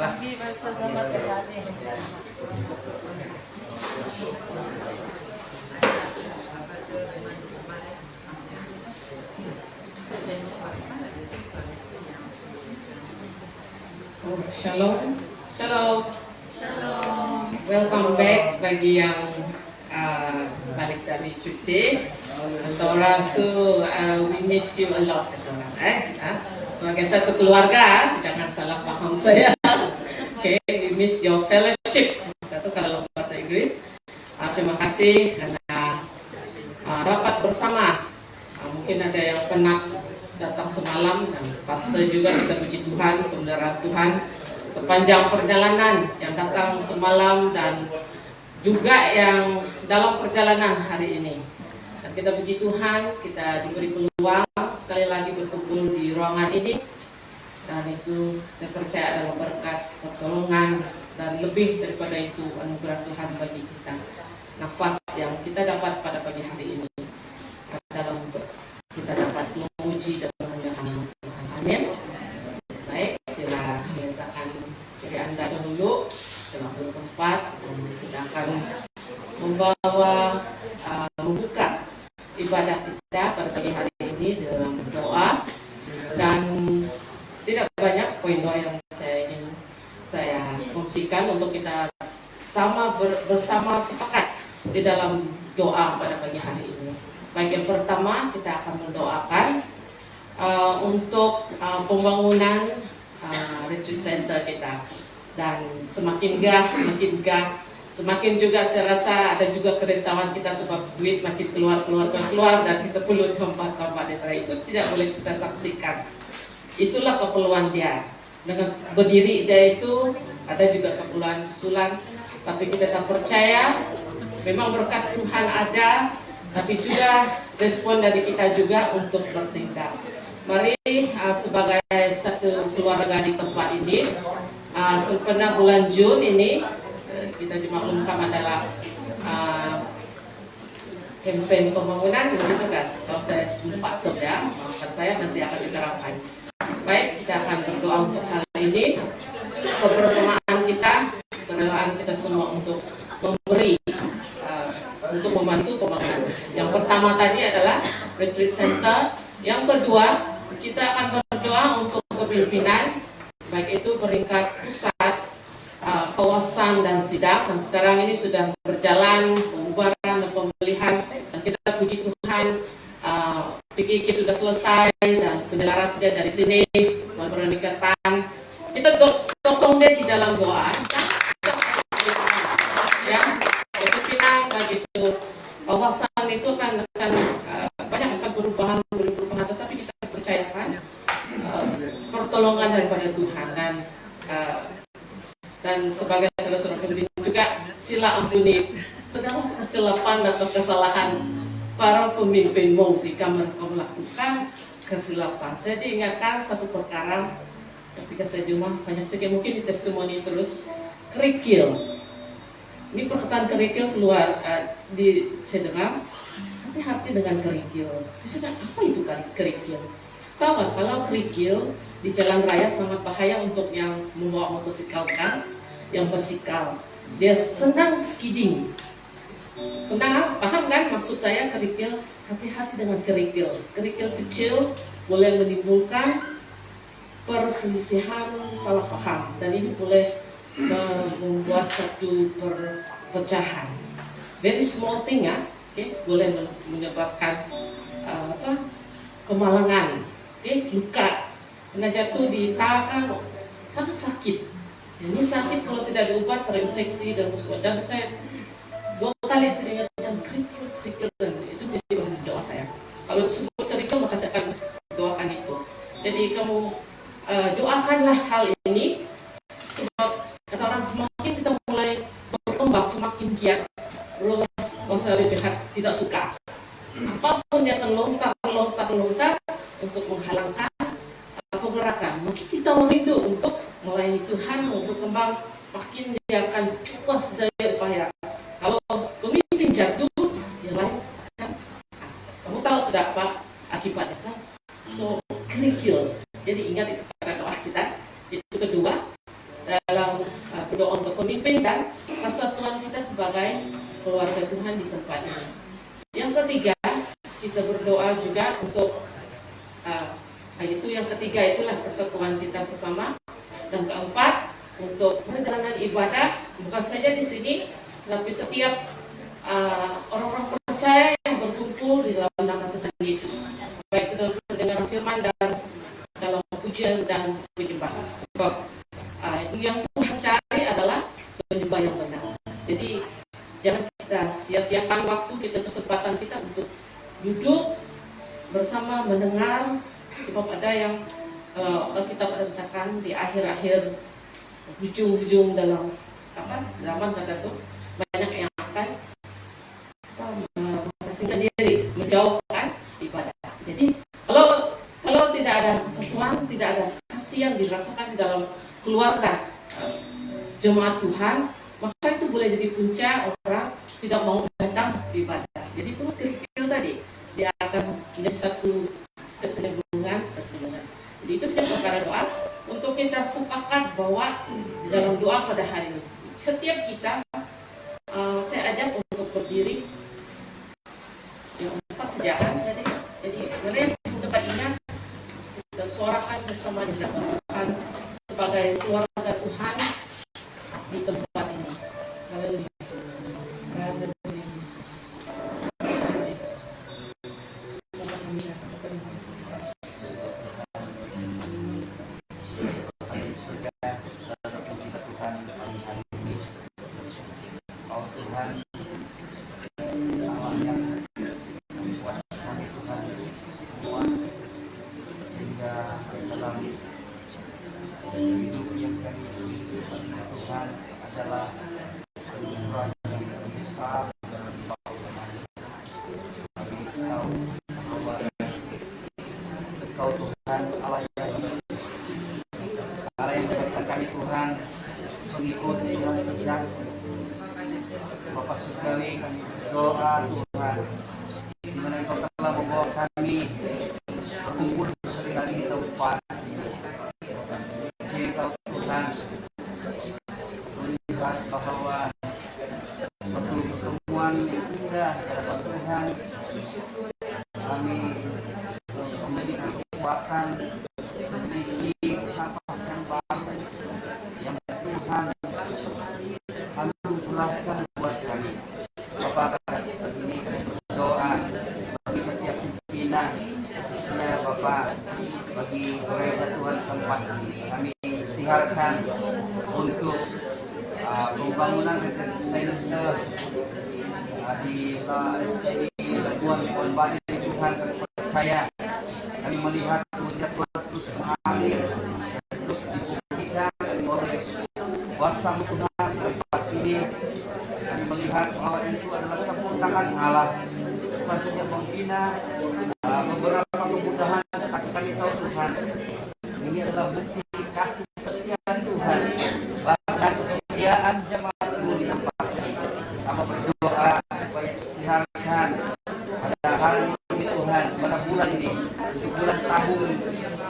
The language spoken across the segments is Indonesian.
pagi, Pastor. Selamat pagi. Shalom, shalom, Shalom. welcome back bagi yang balik dari cuti. Kata orang tu, we miss you a lot, kata orang. Sebagai satu keluarga, jangan salah paham saya. Okay, we miss your fellowship. Itu kalau bahasa Inggris. Terima kasih karena dapat bersama. Mungkin ada yang penat datang semalam dan pastor juga, kita puji Tuhan, pemeliharaan Tuhan sepanjang perjalanan yang datang semalam dan juga yang dalam perjalanan hari ini. Dan kita puji Tuhan, kita diberi peluang sekali lagi berkumpul di ruangan ini, dan itu saya percaya adalah berkat, pertolongan, dan lebih daripada itu anugerah Tuhan bagi kita. Nafas yang kita dapat pada pagi hari ini dalam kita dapat memuji dan memuliakan Tuhan. Amin. Baik, silakan dari Anda dahulu, silakan tempat. Kita akan membawa membuka ibadah kita pada pagi hari ini dalam doa, dan tidak banyak poin doa yang saya kongsikan untuk kita bersama sepakat di dalam doa pada pagi hari ini. Baik, yang pertama kita akan mendoakan untuk pembangunan retreat center kita, dan semakin juga saya rasa ada juga kerisauan kita sebab duit makin keluar dan kita perlu tempat-tempat desa itu tidak boleh kita saksikan. Itulah keperluan dia. Dengan berdiri dia itu ada juga keperluan susulan, tapi kita tak percaya memang berkat Tuhan ada, tapi juga respon dari kita juga untuk bertindak. Mari sebagai satu keluarga di tempat ini, sempena bulan Jun ini kita dimaklumkan adalah campaign pembangunan, begitu guys. Kalau saya lupa tuh ya, maafkan saya, nanti akan diterapkan. Baik, kita akan berdoa untuk hal ini, kebersamaan kita, kerelaan kita semua untuk memberi, untuk membantu pembangunan. Yang pertama tadi adalah retreat center. Yang kedua, kita akan berdoa untuk kepemimpinan, baik itu peringkat pusat, kawasan dan sidang. Dan sekarang ini sudah berjalan pembubaran dan pemilihan, dan kita puji Tuhan, PKK sudah selesai dan penyelarasnya dari sini, menikatan. Kita sokong dia di dalam doa. Ya, kepemimpinan baik itu kawasan itu akan banyak akan perubahan, tetapi kita percayakan pertolongan daripada Tuhan, dan sebagai saudara-saudara pemimpin juga sila ampuni segala kesilapan atau kesalahan para pemimpinmu jika mereka melakukan kesilapan. Saya diingatkan satu perkara ketika saya di rumah, banyak sekali mungkin di testimoni terus, kerikil. Ini perkataan kerikil keluar saya dengar, hati-hati dengan kerikil. Saya apa itu kerikil? Tahu nggak, kalau kerikil di jalan raya sangat bahaya untuk yang membawa motosikal kan, yang bersikal. Dia senang skidding. Senang, paham kan maksud saya kerikil? Hati-hati dengan kerikil. Kerikil kecil boleh menimbulkan perselisihan, salah paham, dan ini boleh membuat satu perpecahan. Very small thing ya, boleh menyebabkan kemalangan, luka, kena jatuh di tangan, sangat sakit. Ini sakit kalau tidak diobat, terinfeksi dan musibah. Dan saya 2 kali sering ingatkan kerikil, itu menjadi doa saya. Kalau disebut kerikil maka saya akan doakan itu. Jadi kamu doakanlah hal ini, sebab kata orang semakin kita mulai berkembang semakin giat, roh kuasa jahat tidak suka. Apapun yang akan lontar untuk menghalangkan pergerakan, mungkin kita merindu untuk melayani Tuhan, mau berkembang, makin dia akan puas daya upaya. Kalau pemimpin jatuh, yang lain kan, kamu tahu sudah apa akibatnya kan? So kerikil. Jadi ingat itu pada doa kita. Itu kedua. dalam berdoa untuk pemimpin dan kesatuan kita sebagai keluarga Tuhan di tempat ini. Yang ketiga, kita berdoa juga untuk itu yang ketiga itulah kesatuan kita bersama. Dan keempat, untuk perjalanan ibadah bukan saja di sini, tapi setiap orang-orang percaya yang berkumpul di dalam nama Tuhan Yesus, baik itu dalam pendengaran firman dan dalam pujian dan penyembahan. Sebab yang Tuhan cari adalah penyembah yang benar. Jadi jangan kita sia-siakan waktu kita, kesempatan kita untuk duduk bersama mendengar, sebab ada yang kita katakan di akhir-akhir ujung dalam zaman kata tuh banyak yang akan mengasingkan diri, menjauhkan ibadah. Jadi kalau tidak ada kesatuan, tidak ada kasih yang dirasakan di dalam keluarga jemaat Tuhan, maka itu boleh jadi punca orang tidak mau datang ibadah. Jadi itu kecil tadi, dia akan menjadi satu kesenambungan. Jadi itu saja perkara doa untuk kita sepakat bahwa di dalam doa pada hari ini setiap kita saya ajak untuk berdiri yang 4 sejauh tadi. Jadi mana yang dapat ingat kita suarakan bersama di hadapan Tuhan sebagai keluarga Tuhan di tempat ini. Haleluya. Haleluya Yesus. Bapak sekali kami berdoa Tuhan, di mana Engkau telah membawa kami berkumpul sekali di tempat ini. Engkau Tuhan melihat bahwa suatu pertemuan yang indah hadapan Tuhan, kami memiliki kekuatan, memiliki nafas yang baru yang Tuhan anugerahkan buat kami. Bapak, pagi ini kami berdoa bagi setiap pimpinan, khususnya Bapak, bagi gereja Tuhan tempat ini. Kami istiharkan untuk pembangunan center di Labuan Bali Tuhan. Kami percaya, kami melihat mujizat Tuhan terus mengalir, terus dibuktikan oleh kuasa Tuhan tempat ini. Kami melihat bahwa itu adalah kemudahan Allah, bukan saja membina beberapa kemudahan, tapi kami tahu Tuhan ini adalah bukti kasih setia Tuhan, bahkan kesetiaan jemaat di tempat ini. Kami berdoa supaya istiharkan pada hari ini Tuhan, pada bulan ini, untuk bulan tahun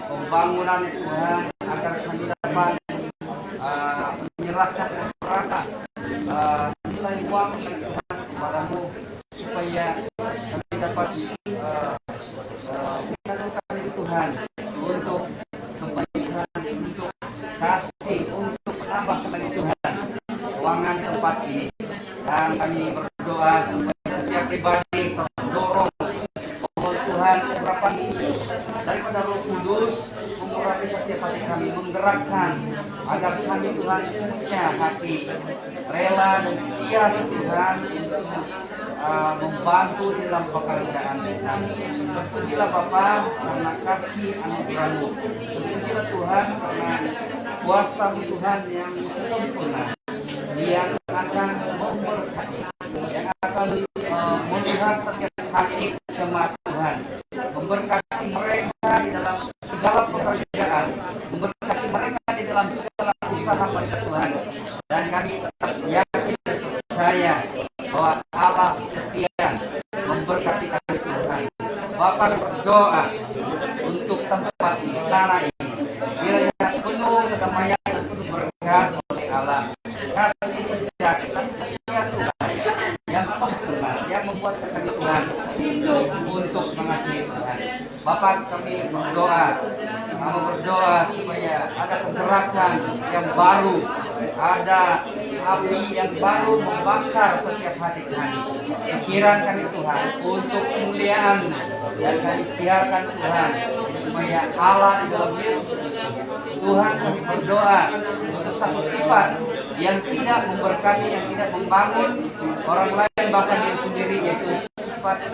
pembangunan Tuhan, agar kami dapat menyerahkan perkara nilai uang Tuhan kepadamu, supaya kami dapat menyalurkan itu Tuhan untuk kebaikan, untuk kasih, untuk menambah kembali Tuhan keuangan tempat ini. Dan kami berdoa supaya setiap pribadi terdorong mohon Tuhan urapan Yesus daripada Roh Kudus mengurapi setiap hati kami, menggerakkan agar kami Tuhan punya hati rela dan siap Tuhan untuk membantu dalam pekerjaan kami. Bersucilah Bapa karena kasih anugerah-Mu. Bersucilah Tuhan karena kuasa Tuhan yang sempurna, yang akan memberkati, yang akan melihat setiap hati jemaat Tuhan, memberkati mereka di dalam segala pekerjaan, memberkati mereka di dalam segala usaha mereka Tuhan. Dan kami tetap yakin dan percaya bahwa Allah setia memberkati kami Tuhan. Bapak berdoa untuk tempat ini, tanah ini, kiranya penuh kedamaian dan penuh berkat diajarkan oleh Allah. Kasih sejati Tuhan yang sempurna, yang membuat kata Tuhan hidup untuk mengasihi Tuhan. Bapak, kami berdoa supaya ada kegerakan yang baru, ada api yang baru membakar setiap hati kami. Pikiran kami Tuhan untuk kemuliaan dan kami istiharkan Tuhan supaya Allah di dalam Yesus Tuhan, kami berdoa untuk satu sifat yang tidak memberkati, yang tidak membangun orang lain bahkan diri sendiri, yaitu sifat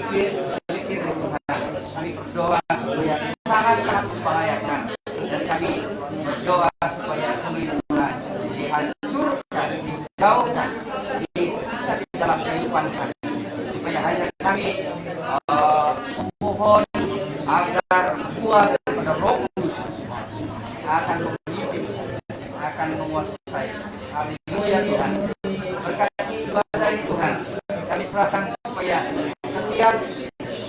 pikir Tuhan. Kami berdoa supaya sangat membahayakan, dan kami berdoa supaya semua Tuhan dihancurkan, dijauhkan, disesatkan di dalam kehidupan kami, supaya hanya kami mohon agar buah daripada Roh Kudus akan memimpin, akan menguasai. Haleluya Tuhan. Berkati ibadah ini Tuhan, kami serahkan supaya setiap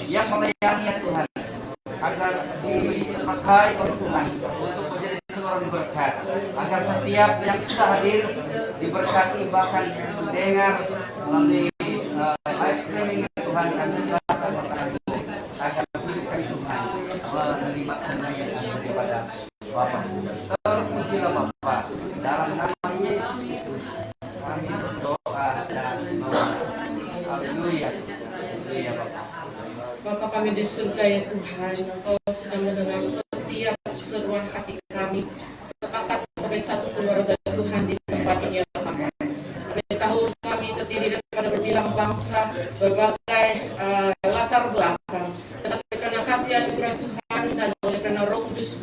yang melayani Tuhan agar dipakai oleh Tuhan untuk menjadi saluran berkat, agar setiap yang sudah hadir diberkati, bahkan mendengar melalui live streaming Tuhan, kami serahkan berkat itu agar hidup kami Tuhan menerima kemuliaan daripada Bapa. Terpujilah Bapa, dalam nama Yesus kami berdoa dan berdoa. Haleluya. Haleluya Bapa. Bapa kami di surga ya Tuhan, Engkau sudah mendengar setiap seruan hati kami, sepakat sebagai satu keluarga Tuhan di tempat ini ya Bapak. Kami tahu kami terdiri daripada berbilang bangsa, berbagai latar belakang, tetapi karena kasih anugerah Tuhan dan oleh karena Roh Kudus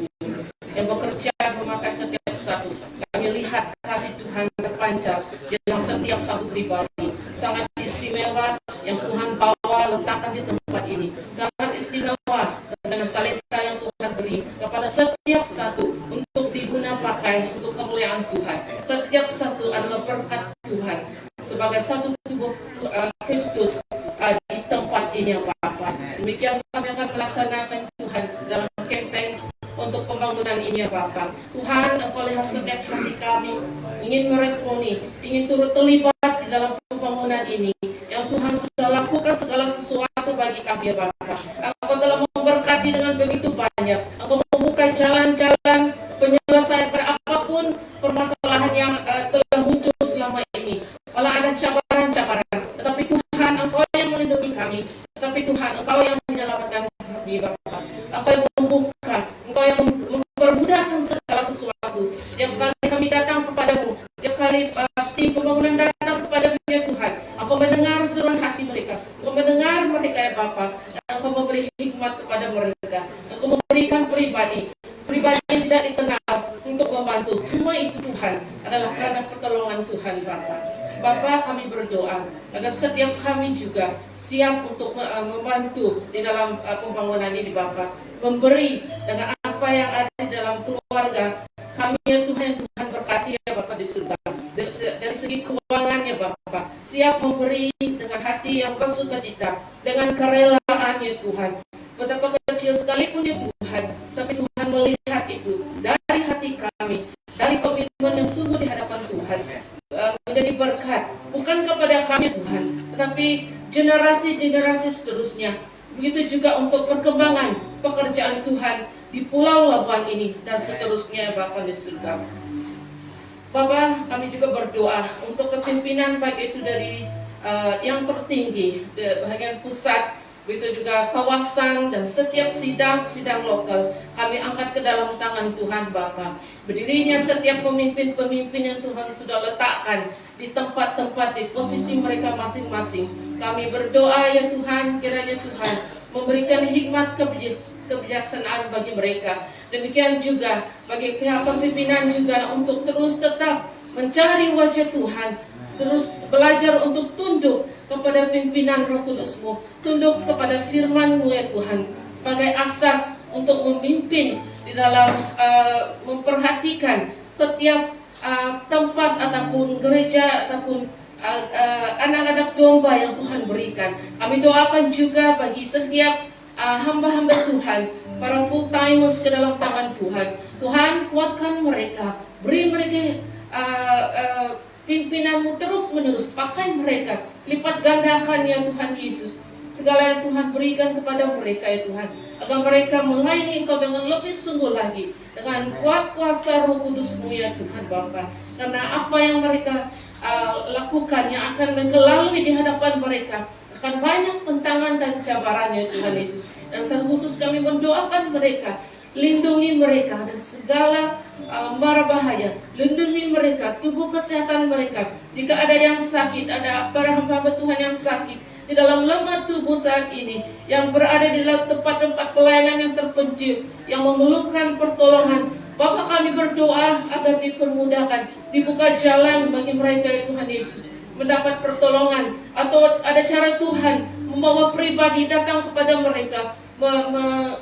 yang bekerja memakai setiap satu, kami lihat kasih Tuhan terpancar di dalam setiap satu pribadi, sangat istimewa yang Tuhan bawa letakkan di tempat ini, sangat istimewa dengan talenta yang Tuhan beri kepada setiap satu untuk diguna pakai untuk kemuliaan Tuhan. Setiap satu adalah berkat Tuhan sebagai satu tubuh Kristus di tempat ini ya Bapak. Demikian kami akan melaksanakan Tuhan dalam campaign untuk pembangunan ini ya Bapak. Tuhan, Engkau lihat setiap hati kami ingin meresponi, ingin turut terlibat di dalam pembangunan ini yang Tuhan sudah lakukan segala sesuatu bagi kami ya Bapak. Engkau telah memberkati dengan begitu banyak. Engkau membuka jalan-jalan penyelesaian pada apapun permasalahan yang telah muncul selama ini. Walau ada cabaran-cabaran, tetapi Tuhan, Engkau yang melindungi kami. Tetapi Tuhan, Engkau yang menyelamatkan kami Bapak. Engkau yang membuka, Engkau yang mempermudahkan segala sesuatu. Tiap kali kami datang kepadamu, tiap kali tim pembangunan datang kepadamu ya Tuhan, Engkau mendengar seruan hati mereka, Engkau mendengar mereka ya Bapa, dan Engkau memberi hikmat kepada mereka. Engkau memberikan pribadi yang tidak dikenal untuk membantu. Semua itu Tuhan adalah karena pertolongan Tuhan Bapa. Bapa, kami berdoa agar setiap kami juga siap untuk membantu di dalam pembangunan ini Bapa, memberi dengan apa yang ada di dalam keluarga kami ya Tuhan, yang Tuhan berkati ya Bapa di surga. Dari segi keuangan ya Bapa, siap memberi dengan hati yang bersukacita, dengan kerelaan ya Tuhan. Betapa kecil sekalipun ya Tuhan, tapi Tuhan melihat itu dari hati kami, dari komitmen yang sungguh di hadapan Tuhan, menjadi berkat bukan kepada kami Tuhan, tetapi generasi-generasi seterusnya. Begitu juga untuk perkembangan pekerjaan Tuhan di Pulau Labuan ini dan seterusnya Bapa di surga. Bapa, kami juga berdoa untuk kepimpinan baik itu dari yang tertinggi, bagian pusat, begitu juga kawasan dan setiap sidang lokal kami angkat ke dalam tangan Tuhan Bapa. Berdirinya setiap pemimpin-pemimpin yang Tuhan sudah letakkan di tempat-tempat, di posisi mereka masing-masing. Kami berdoa ya Tuhan, kiranya Tuhan memberikan hikmat kebijaksanaan bagi mereka. Demikian juga bagi pihak kepimpinan juga untuk terus tetap mencari wajah Tuhan, terus belajar untuk tunduk kepada pimpinan Roh Kudus-Mu, tunduk kepada firman-Mu ya Tuhan, sebagai asas untuk memimpin di dalam memperhatikan setiap tempat ataupun gereja ataupun anak-anak domba yang Tuhan berikan. Kami doakan juga bagi setiap hamba-hamba Tuhan para full timers ke dalam tangan Tuhan. Tuhan, kuatkan mereka, beri mereka pimpinanmu terus menerus, pakai mereka, lipat gandakan ya Tuhan Yesus segala yang Tuhan berikan kepada mereka ya Tuhan, agar mereka melayani Engkau dengan lebih sungguh lagi, dengan kuat kuasa Roh Kudus-Mu ya Tuhan Bapa. Karena apa yang mereka lakukan, yang akan mereka lalui di hadapan mereka, akan banyak tentangan dan cabaran ya Tuhan Yesus. Dan terkhusus kami mendoakan mereka, lindungi mereka dari segala mara bahaya, lindungi mereka, tubuh kesehatan mereka. Jika ada yang sakit, ada para hamba Tuhan yang sakit di dalam lemah tubuh saat ini, yang berada di dalam tempat-tempat pelayanan yang terpencil, yang memerlukan pertolongan, Bapa kami berdoa agar dipermudahkan, dibuka jalan bagi mereka ya Tuhan Yesus, mendapat pertolongan, atau ada cara Tuhan membawa pribadi datang kepada mereka,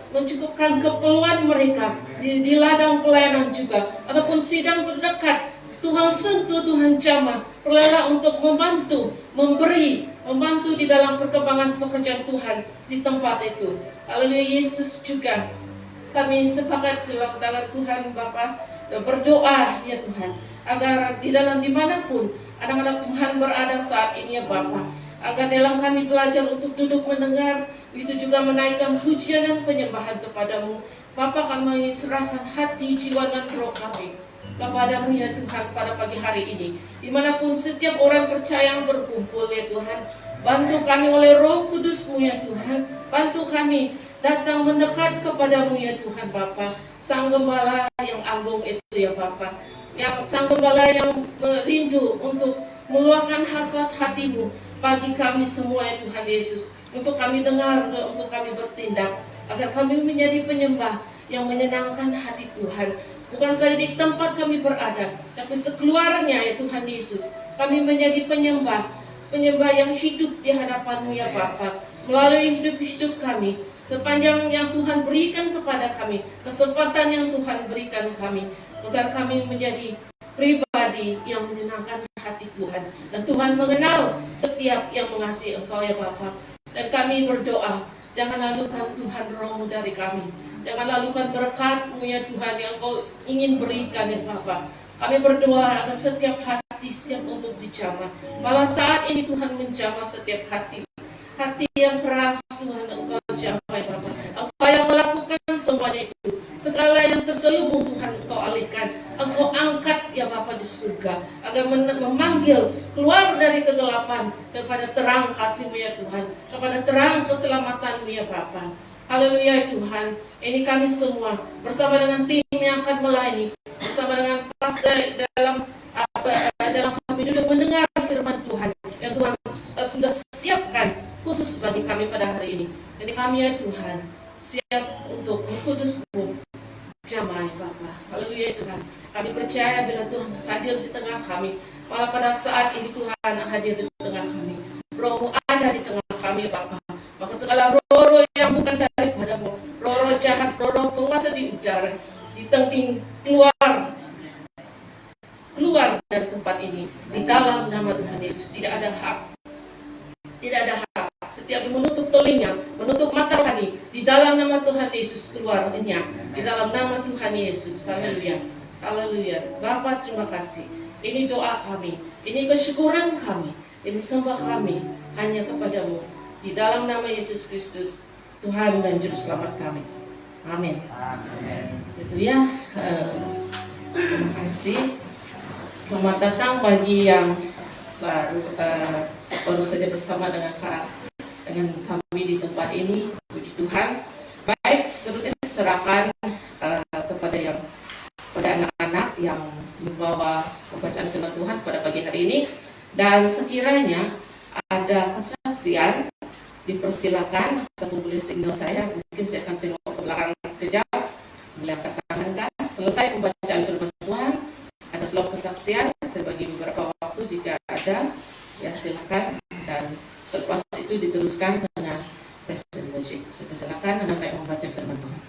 mencukupkan keperluan mereka di ladang pelayanan juga, ataupun sidang terdekat. Tuhan sentuh, Tuhan jamah, rela untuk membantu, membantu di dalam perkembangan pekerjaan Tuhan di tempat itu. Haleluya. Yesus juga kami sepakat dalam tangan Tuhan Bapa, dan berdoa ya Tuhan, agar di dalam dimanapun anak-anak Tuhan berada saat ini ya Bapa, agar dalam kami belajar untuk duduk mendengar, itu juga menaikkan pujian dan penyembahan kepadamu Bapa. Kami serahkan hati, jiwa dan roh kami kepadamu ya Tuhan pada pagi hari ini, dimanapun setiap orang percaya yang berkumpul ya Tuhan. Bantu kami oleh Roh Kudus-Mu ya Tuhan, bantu kami datang mendekat kepadamu ya Tuhan Bapa, Sang Gembala yang agung itu ya Bapa, yang Sang Gembala yang rindu untuk meluahkan hasrat hatimu bagi kami semua ya Tuhan Yesus, untuk kami dengar dan untuk kami bertindak, agar kami menjadi penyembah yang menyenangkan hati Tuhan. Bukan saja di tempat kami berada, tapi sekeluarnya ya Tuhan Yesus, kami menjadi penyembah yang hidup di hadapan-Mu ya Bapa. Melalui hidup kami, sepanjang yang Tuhan berikan kepada kami, kesempatan yang Tuhan berikan kami, agar kami menjadi pribadi yang menyenangkan hati Tuhan. Dan Tuhan mengenal setiap yang mengasihi Engkau ya Bapa. Dan kami berdoa, jangan lalukan Tuhan Roh-Mu dari kami, jangan lalukan berkat-Mu ya Tuhan yang Engkau ingin berikan ya Bapa. Kami berdoa agar setiap hati siap untuk dijamah. Malah saat ini Tuhan menjamah setiap hati yang keras Tuhan Engkau jamah ya Bapa. Engkau yang melakukan semuanya itu. Segala yang terselubung Tuhan Engkau alihkan, Engkau angkat ya Bapa di surga, agar memanggil keluar dari kegelapan kepada terang kasih-Mu ya Tuhan, kepada terang keselamatan-Mu ya Bapa. Haleluya Tuhan. Ini kami semua bersama dengan tim yang akan melayani, bersama dengan pastor dalam kami duduk mendengar firman Tuhan yang Tuhan sudah siapkan khusus bagi kami pada hari ini. Jadi kami ya Tuhan siap untuk Kudus-Mu jamah ya Bapa. Haleluya Tuhan. Kami percaya bila Tuhan hadir di tengah kami, malah pada saat ini Tuhan hadir di tengah kami, Roh-Mu ada di tengah kami Bapa. Maka segala roh-roh yang bukan daripada-Mu, roh-roh jahat, roh-roh penguasa di udara, ditemping keluar dari tempat ini di dalam nama Tuhan Yesus. Tidak ada hak. Setiap menutup telinga, menutup mata rohani, di dalam nama Tuhan Yesus keluarnya, di dalam nama Tuhan Yesus. Haleluya. Haleluya. Bapa terima kasih. Ini doa kami, ini kesyukuran kami, ini sembah kami hanya kepadamu. Di dalam nama Yesus Kristus, Tuhan dan Juru Selamat kami. Amin. Itu ya. Terima kasih. Selamat datang bagi yang baru saja bersama dengan kami di tempat ini. Puji Tuhan. Baik, seterusnya serahkan kepada anak-anak yang membawa pembacaan firman Tuhan pada pagi hari ini. Dan sekiranya ada kesaksian, dipersilakan ataupun boleh signal saya. Mungkin saya akan tengok ke belakang sekejap, melihat tangan kan. Selesai pembacaan firman Tuhan, ada slot kesaksian. Saya bagi beberapa waktu jika ada, ya silakan. Dan selepas itu diteruskan dengan praise and worship. Saya persilakan anak yang membaca firman Tuhan.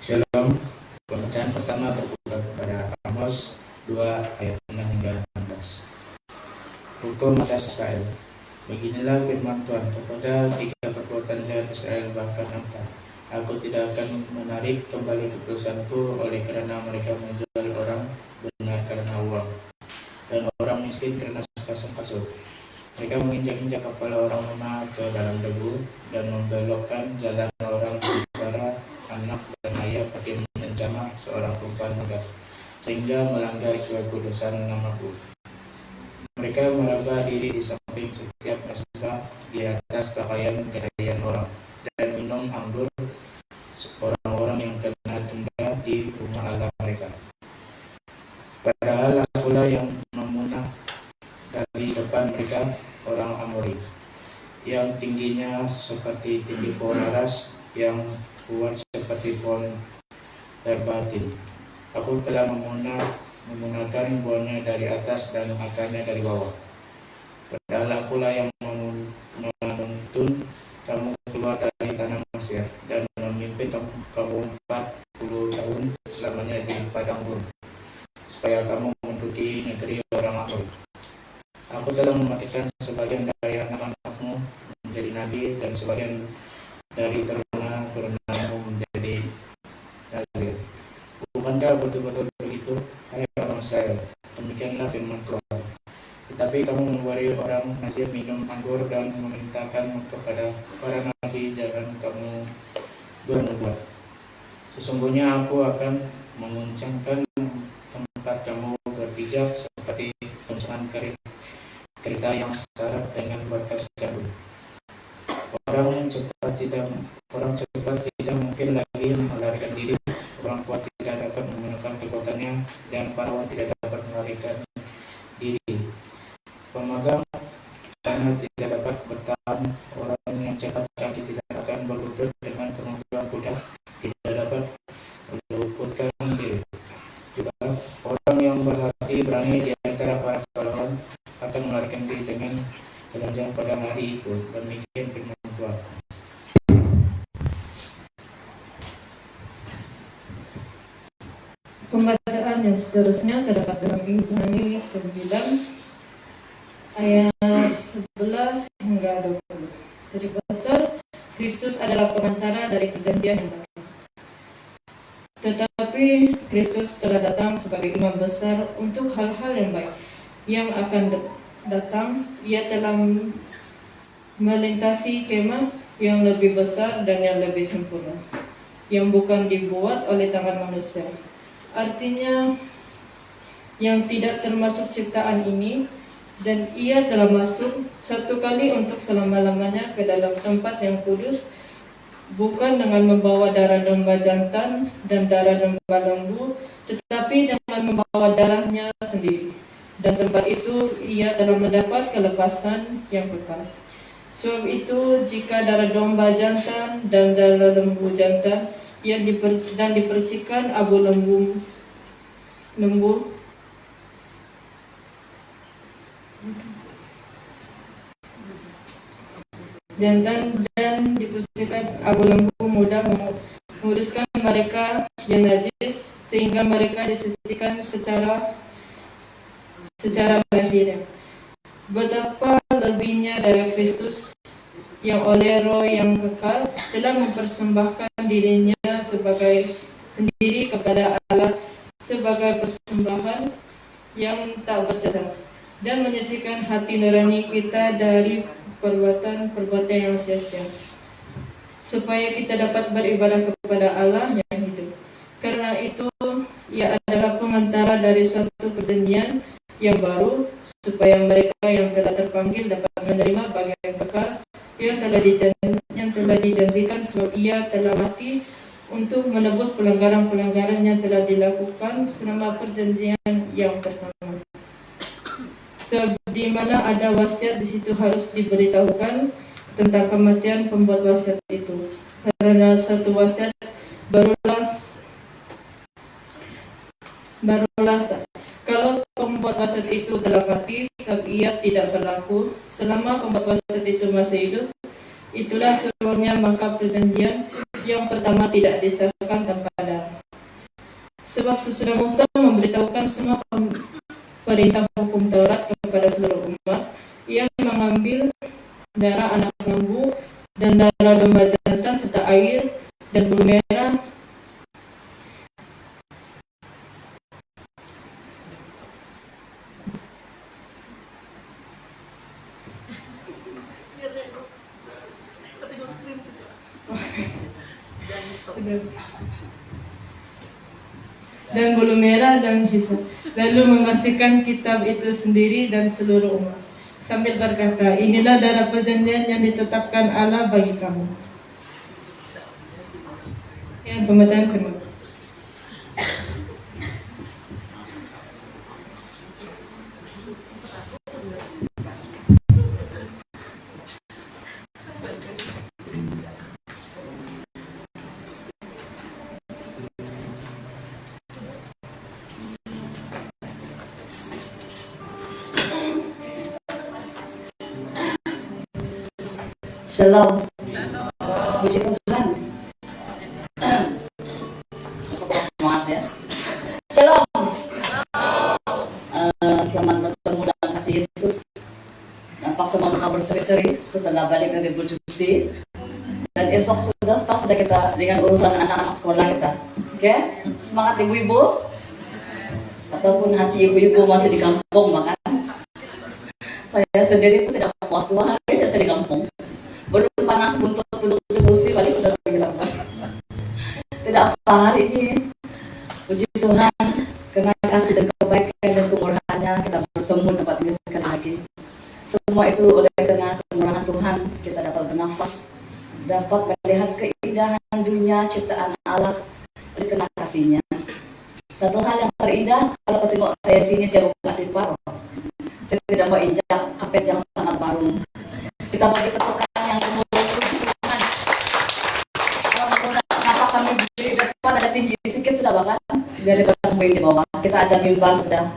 Shalom. Pembacaan pertama terbuka kepada 2 ayat 6 hingga 16. Hukum atas Israel. Beginilah firman Tuhan kepada 3 perbuatan jahat Israel, bahkan 4. Aku tidak akan menarik kembali keputusanku oleh kerana mereka menjual orang benar karena uang, dan orang miskin karena sepasang kasut. Mereka menginjak-injak kepala orang lemah ke dalam debu, dan membelokkan jalan orang bicara, anak dan ayah pakai mencama seorang perempuan muda, sehingga melanggar kekudusan namaku. Mereka meraba diri di samping setiap mesbah, di atas pakaian kedaian orang, dan minum anggur orang-orang yang kena denda di rumah Allah mereka. Padahal akulah yang memunah dari depan mereka orang Amori, yang tingginya seperti tinggi pohon aras, yang kuat seperti pohon terbatin. Aku telah memunahkan buahnya dari atas dan akarnya dari bawah. Padahal akulah yang menuntun kamu keluar dari tanah Mesir, dan memimpin kamu 40 tahun selamanya di padang gurun, supaya kamu menduduki negeri orang Amori. Aku telah mematikan sebagian dari anak-anakmu menjadi nabi, dan sebagian dari keturunanmu menjadi nazir. Bukankah betul-betul begitu, hai orang Israel? Demikianlah firman Tuhan. Tetapi kamu memberi orang nazir minum anggur dan memerintahkan kepada para nabi jangan kamu bernubuat. Sesungguhnya aku akan menguncangkan tempat kamu berpijak seperti guncangan kereta yang syarat dengan berkas jarum. Orang cepat tidak mungkin lagi melarikan diri. Orang kuat tidak dapat menggunakan kekuatannya, dan pahlawan tidak dapat melarikan diri. Pemagang karena tidak dapat bertahan. Orang yang cepat kaki tidak akan berlutut dengan kemampuan kuda, tidak dapat meluputkan diri. Juga orang yang berhati berani di antara para pahlawan akan melarikan diri dengan telanjang pada hari itu. Demikian firman Tuhan. Pembacaan yang seterusnya terdapat dalam Ibrani 9 ayat 11 hingga 20. Dari pasal Kristus adalah pengantara dari perjanjian yang baru. Tetapi Kristus telah datang sebagai imam besar untuk hal-hal yang baik yang akan datang. Ia telah melintasi kemah yang lebih besar dan yang lebih sempurna, yang bukan dibuat oleh tangan manusia. Artinya yang tidak termasuk ciptaan ini, dan ia telah masuk satu kali untuk selama-lamanya ke dalam tempat yang kudus, bukan dengan membawa darah domba jantan dan darah domba lembu, tetapi dengan membawa darahnya sendiri. Dan tempat itu ia telah mendapat kelepasan yang kekal. Sebab itu jika darah domba jantan dan darah lembu jantan dan dipercikan abu lembu jantan dan dipercikan abu lembu muda menguduskan mereka yang najis, sehingga mereka disucikan secara lahir. Betapa lebihnya darah Kristus yang oleh Roh yang kekal telah mempersembahkan dirinya sendiri kepada Allah sebagai persembahan yang tak bercacat, dan menyucikan hati nurani kita dari perbuatan yang sia-sia, supaya kita dapat beribadah kepada Allah yang hidup. Karena itu ia adalah pengantara dari suatu perjanjian yang baru, supaya mereka yang telah terpanggil dapat menerima bagian kekal yang telah dijanjikan, sebab ia telah mati untuk menebus pelanggaran-pelanggaran yang telah dilakukan selama perjanjian yang pertama. Sebab di mana ada wasiat, di situ harus diberitahukan tentang kematian pembuat wasiat itu. Karena suatu wasiat barulah kalau pembuat wasiat itu telah mati, sebab ia tidak berlaku selama pembuat wasiat itu masih hidup. Itulah sebabnya maka perjanjian yang pertama tidak disahkan tanpa darah. Sebab sesudah Musa memberitahukan semua perintah hukum Taurat kepada seluruh umat. Ia mengambil darah anak lembu dan darah domba jantan serta air dan bulu merah dan hisap, lalu mematikan kitab itu sendiri dan seluruh umat, sambil berkata, inilah darah perjanjian yang ditetapkan Allah bagi kamu. Ya, pembacaan firman. Shalom. Puji Tuhan. Semangat ya. Shalom. Selamat bertemu dalam kasih Yesus. Nampak semua mereka berseri-seri setelah balik dari bercuti. Dan esok sudah kita dengan urusan anak-anak sekolah kita. Oke? Semangat ibu-ibu. Ataupun hati ibu-ibu masih di kampung bahkan. Saya sendiri pun tidak puas 2 hari saya di kampung. Belum panas buntut duduk di kursi balik sudah pergi lapar. Tidak apa hari ini. Puji Tuhan, karena kasih dan kebaikan dan kemurahannya kita bertemu tempat ini sekali lagi. Semua itu oleh karena kemurahan Tuhan kita dapat bernafas, dapat melihat keindahan dunia ciptaan Allah oleh karena kasih-Nya. Satu hal yang terindah kalau ketemu saya di sini saya bukan kasih paruh. Saya tidak mau injak kapet yang sangat baru. Kita bagi tepukan yang Tuhan. Kenapa kami di depan ada tinggi sedikit sudah bahkan daripada kami di bawah. Kita ada mimbar sudah.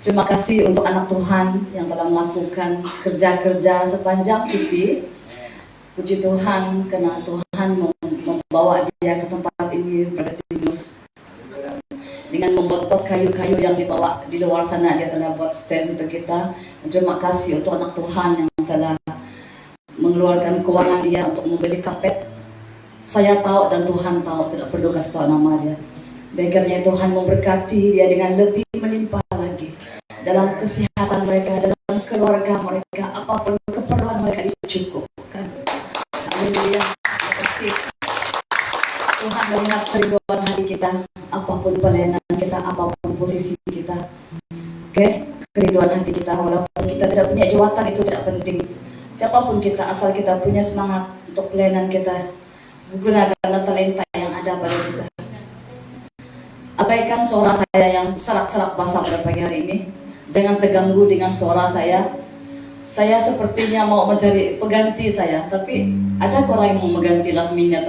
Terima kasih untuk anak Tuhan yang telah melakukan kerja-kerja sepanjang cuti. Puji Tuhan karena Tuhan membawa dia ke tempat ini pada Tinus. Dengan membuat kayu-kayu yang dibawa di luar sana, dia telah buat stage untuk kita. Dan terima kasih untuk anak Tuhan yang telah mengeluarkan keuangan dia untuk membeli kapet. Saya tahu dan Tuhan tahu, tidak perlu kasih tahu nama dia. Baiknya Tuhan memberkati dia dengan lebih melimpah lagi dalam kesehatan mereka, dalam keluarga mereka, apapun keperluan mereka dicukupkan. Haleluya. Terima kasih. Tuhan melihat kerinduan hati kita, apapun pelayanan kita, apapun posisi kita. Oke, kerinduan hati kita, walaupun kita tidak punya jawatan itu tidak penting. Siapapun kita, asal kita punya semangat untuk pelayanan kita, gunakan talenta yang ada pada kita. Abaikan suara saya yang serak-serak basah pada pagi hari ini. Jangan terganggu dengan suara saya. Saya sepertinya mau mencari pengganti saya, tapi ada orang yang mau mengganti last minute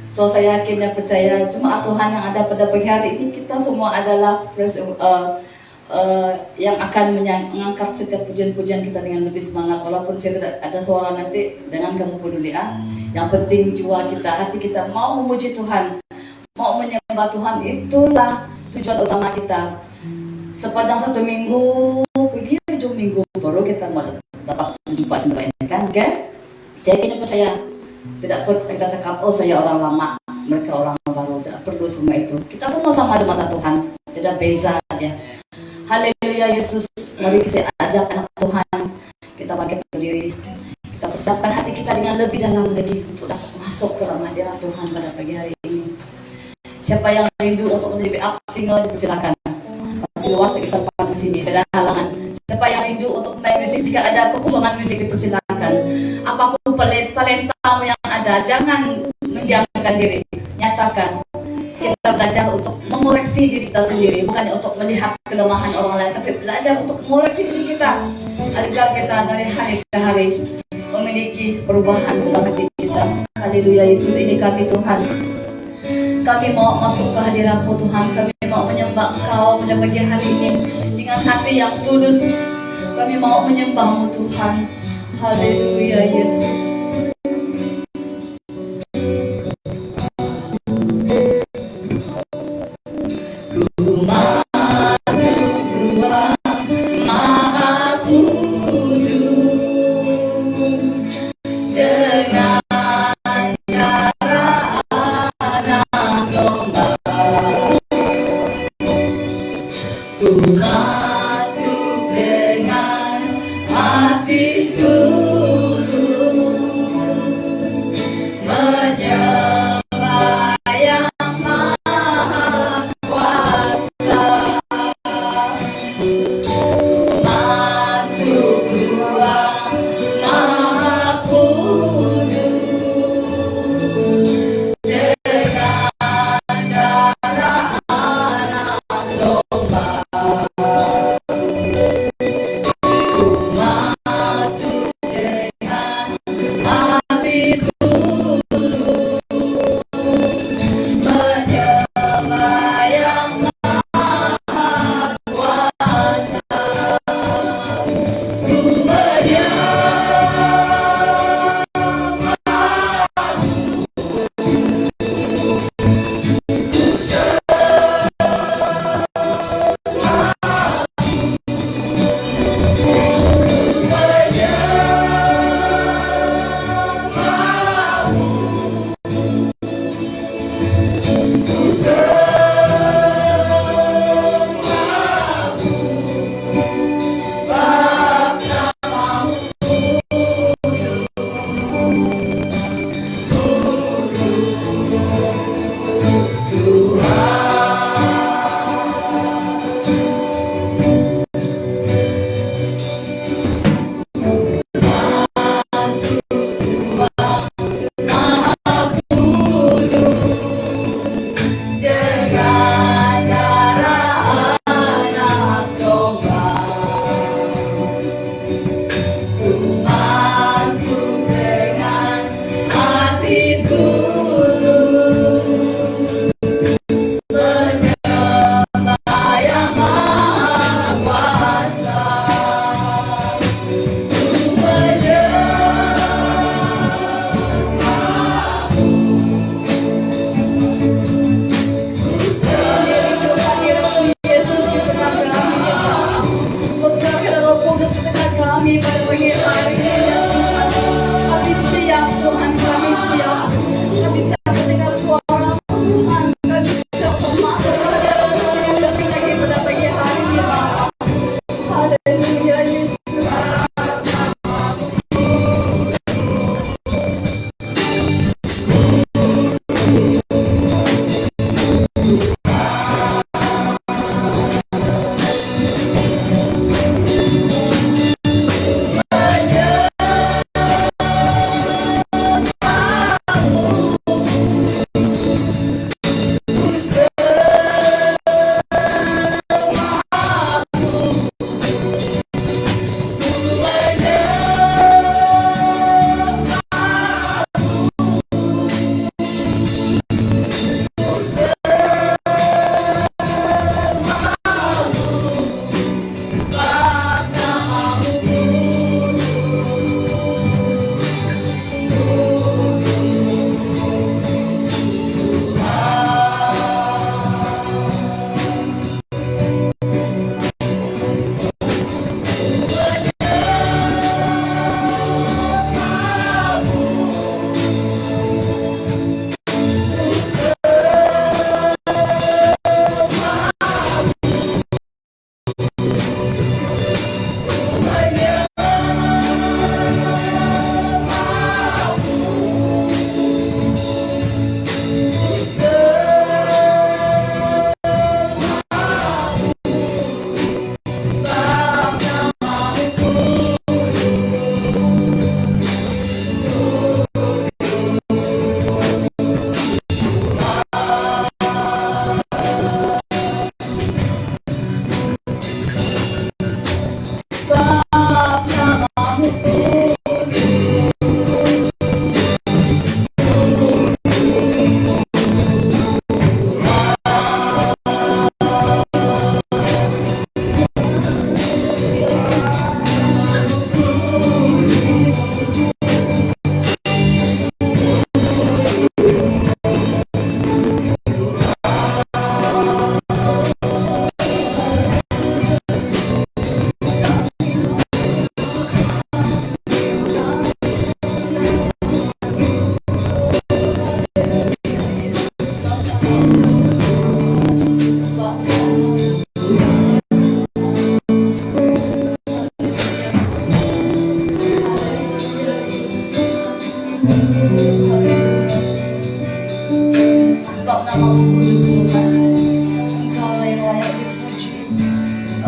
So saya yakin dan percaya jemaat Tuhan yang ada pada pagi hari ini, kita semua adalah yang akan mengangkat setiap pujian-pujian kita dengan lebih semangat. Walaupun saya tidak ada suara nanti, jangan kamu peduli Yang penting jiwa kita, hati kita mau memuji Tuhan, mau menyembah Tuhan, itulah tujuan utama kita. Sepanjang 1 minggu, pergi ujung minggu baru kita dapat berjumpa sebenarnya kan, okay? Saya yakin dan percaya. Tidak perlu kita cakap, oh saya orang lama, mereka orang baru, tidak perlu semua itu. Kita semua sama di mata Tuhan, tidak beza dia. Haleluya Yesus, mari kita ajak anak Tuhan, kita bangkit berdiri, kita persiapkan hati kita dengan lebih dalam lagi untuk dapat masuk ke rumah hadirat Tuhan pada pagi hari ini. Siapa yang rindu untuk menjadi backup singer, dipersilakan. Masih luas kita tempat di sini, tidak ada halangan. Siapa yang rindu untuk main musik, jika ada kekosongan musik dipersilakan. Apapun talentamu yang ada, jangan mendiamkan diri, nyatakan. Kita belajar untuk mengoreksi diri kita sendiri, bukan untuk melihat kelemahan orang lain, tapi belajar untuk mengoreksi diri kita agar kita dari hari ke hari memiliki perubahan dalam hati kita. Haleluya Yesus, ini kami Tuhan. Kami mau masuk ke hadirat-Mu Tuhan, kami mau menyembah Engkau pada pagi hari ini dengan hati yang tulus. Kami mau menyembah-Mu Tuhan. Haleluya Yesus. Ku masuk Ku masuk dengan hati tulus menyembah yang maha kuasa. Masuk ruang maha kudus dengan darah anak domba. Masuk dengan hati tulus menyembah yang maha kuasa. Ku menyembah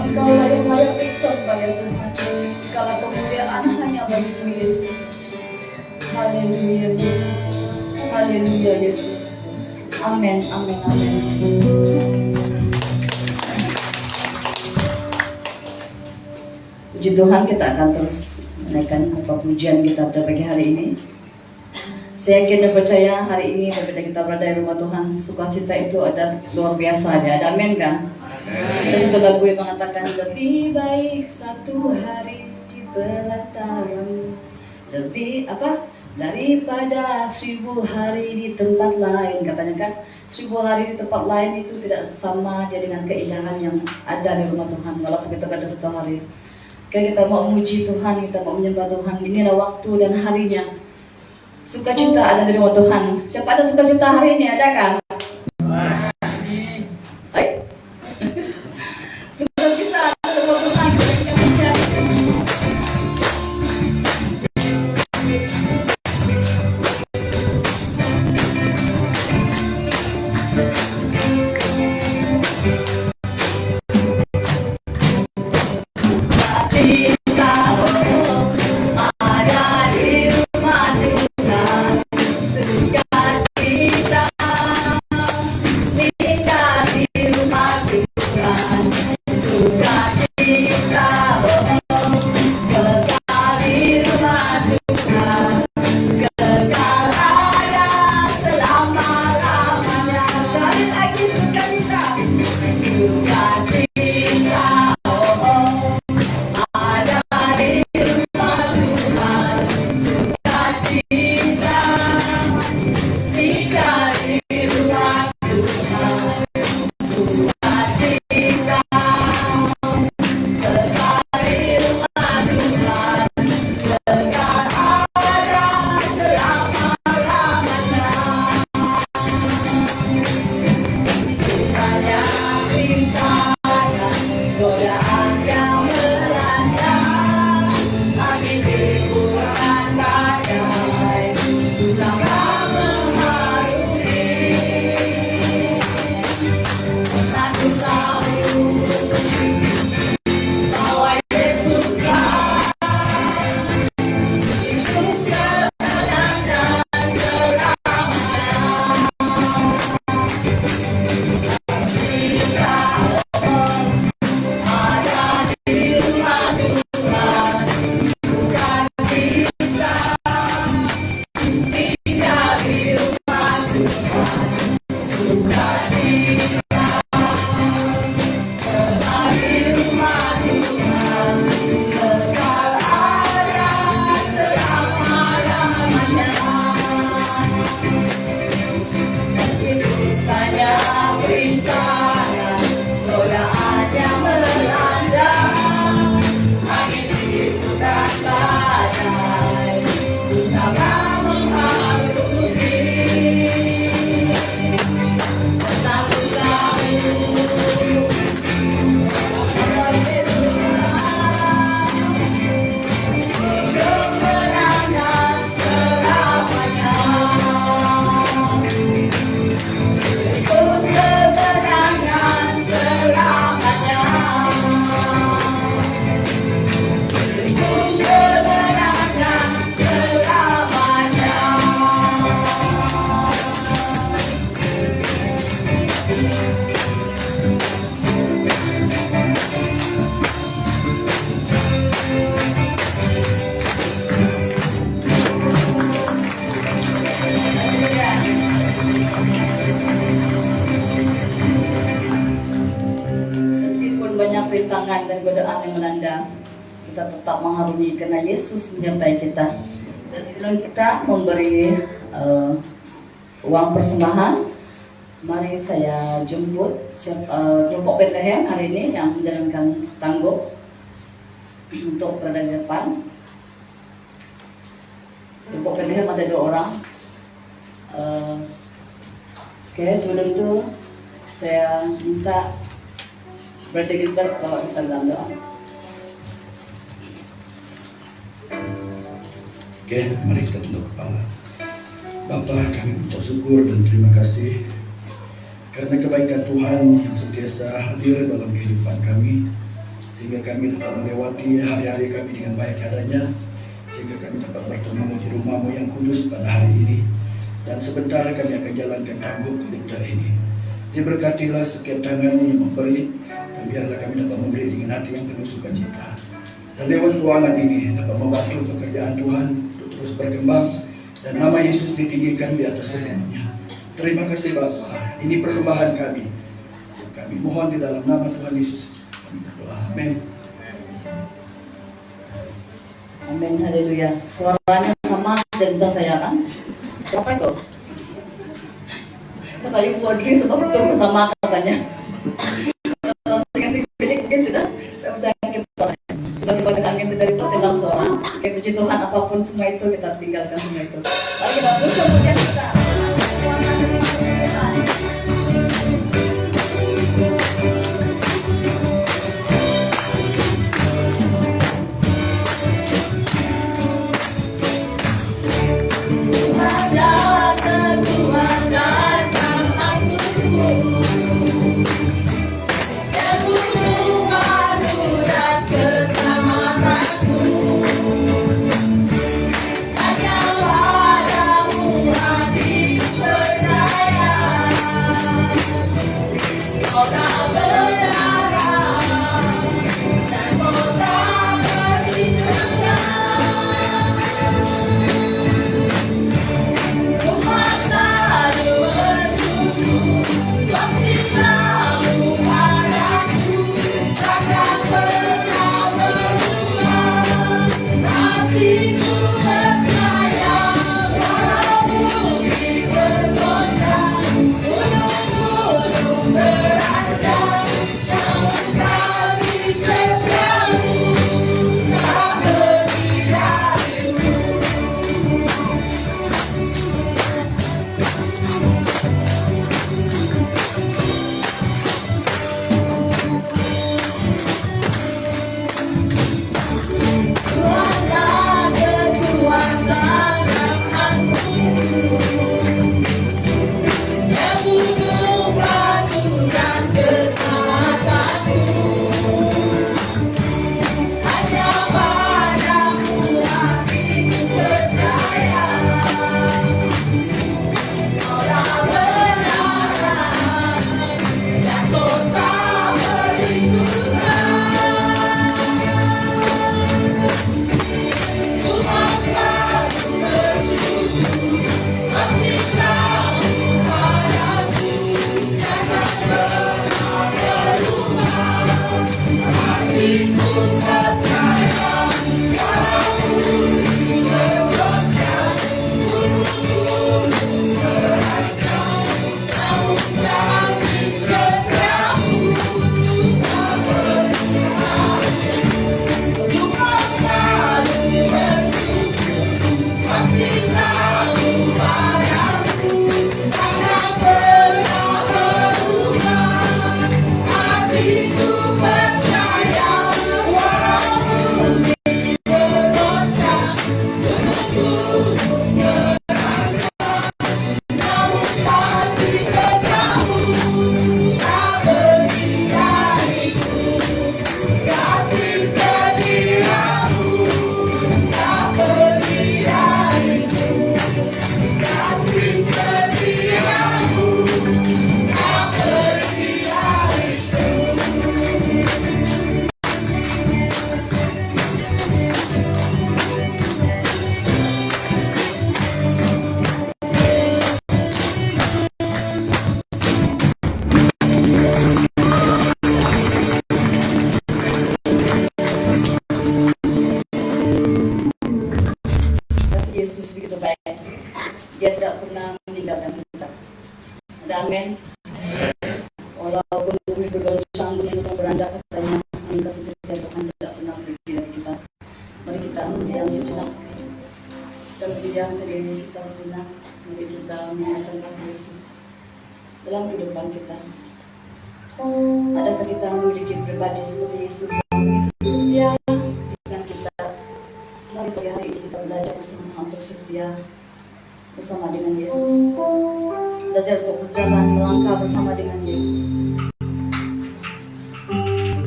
Engkaulah yang layak disembah ya Tuhan. Segala kemuliaan hanya bagi-Mu Yesus. Haleluya Yesus. Haleluya Yesus. Amin, amin, amin. Puji Tuhan, kita akan terus menaikkan pujian kita pada pagi hari ini. Saya yakin dan percaya hari ini apabila kita berada di rumah Tuhan, sukacita itu ada luar biasa, ada amin kan? Ada satu lagu yang mengatakan lebih baik satu hari di pelataran, lebih apa? Daripada 1000 hari di tempat lain. Katanya kan 1000 hari di tempat lain itu tidak sama dia dengan keindahan yang ada di rumah Tuhan. Walaupun kita berada satu hari, kita mau memuji Tuhan, kita mau menyembah Tuhan, inilah waktu dan harinya. Sukacita ada di rumah Tuhan. Siapa ada sukacita hari ini? Adakah? Hai. Sukacita ada di rumah Tuhan. Kita mencari. rintangan dan godaan yang melanda, kita tetap mengharumi karena Yesus menyertai kita. Dan sebelum kita memberi uang persembahan, mari saya jemput kelompok Bethlehem hari ini yang menjalankan tangguh untuk berada di depan. Kelompok Bethlehem ada 2 orang. Oke, sebelum itu saya minta Brother Gilbert bawa kita dalam doa. Oke, mari kita tunduk kepala. Bapa, kami ucap syukur dan terima kasih karena kebaikan Tuhan yang sentiasa hadir dalam kehidupan kami. sehingga kami dapat melewati hari-hari kami dengan baik adanya, sehingga kami dapat bertemu di rumah-Mu yang kudus pada hari ini. Dan sebentar kami akan jalankan rambut kolektor ini. Diberkatilah setiap tangan yang memberi, dan biarlah kami dapat memberi dengan hati yang penuh sukacita. Dan lewat keuangan ini dapat membantu pekerjaan Tuhan untuk terus berkembang, dan nama Yesus ditinggikan di atas semuanya. Terima kasih Bapa. Ini persembahan kami. Kami mohon di dalam nama Tuhan Yesus. Kami berdoa. Amin. Amin, haleluya. Suaranya sama dengan saya kan? Berapa itu? Kata Ibu Audrey sebab betul bersama katanya. Kalau saya kasih pilih mungkin tidak. Saya percaya kita suaranya. Tiba-tiba dengan angin dari petilang suara. Oke, puji Tuhan, apapun semua itu kita tinggalkan semua itu. Mari kita terus kemudian kita. Dia tidak pernah meninggalkan kita. Ada amin. Walaupun bumi bergoncang, dunia penuh beranjak, katanya kasih setia Tuhan tidak pernah pergi dari kita. Mari kita mendiam sejenak. Kita berdiam ke diri kita sejenak. Mari kita mengingatkan kasih Yesus dalam kehidupan kita. Adakah kita memiliki pribadi seperti Yesus yang begitu setia dengan kita? Mari pada hari ini kita belajar bersama untuk setia bersama dengan Yesus, belajar untuk berjalan melangkah bersama dengan Yesus.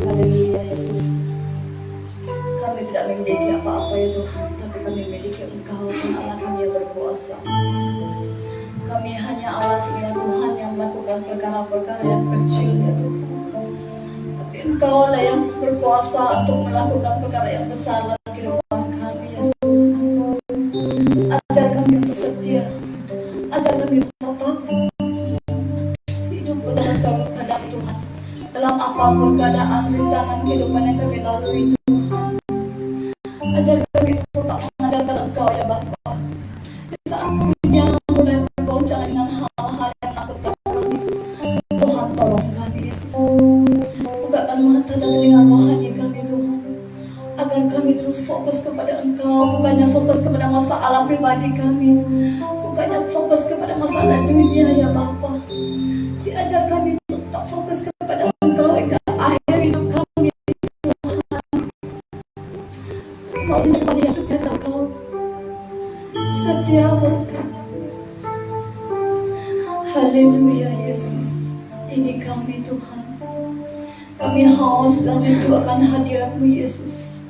Haleluya Yesus. kami memiliki apa-apa ya Tuhan, tapi kami memiliki Engkau Tuhan Allah kami yang berkuasa. Kami hanya alat-Mu ya Tuhan yang melakukan perkara-perkara yang kecil ya Tuhan. Tapi Engkau lah yang berkuasa untuk melakukan perkara yang besar dalam kehidupan kami ya Tuhan. Ajar kami untuk setia, ajar kami untuk tetap hidup dalam suatu keadaan Tuhan. Dalam apapun keadaan rintangan kehidupan yang kami lalui Tuhan, ajar kami untuk tetap mengandalkan Engkau ya Bapa. Di saat dunia mulai bergoncang dengan hal-hal yang menakutkan kami, Tuhan tolong kami Yesus. Bukakan mata dan telinga rohani kami Tuhan, agar kami terus fokus kepada Engkau, bukannya fokus kepada masalah pribadi kami, bukannya fokus kepada masalah dunia ya Bapa. Diajar kami untuk tetap fokus kepada Engkau hingga akhir hidup kami Tuhan. Mau menjadi yang setia Engkau, setia buat kami. Haleluya Yesus, ini kami Tuhan. Kami haus dan rindu akan hadirat-Mu Yesus.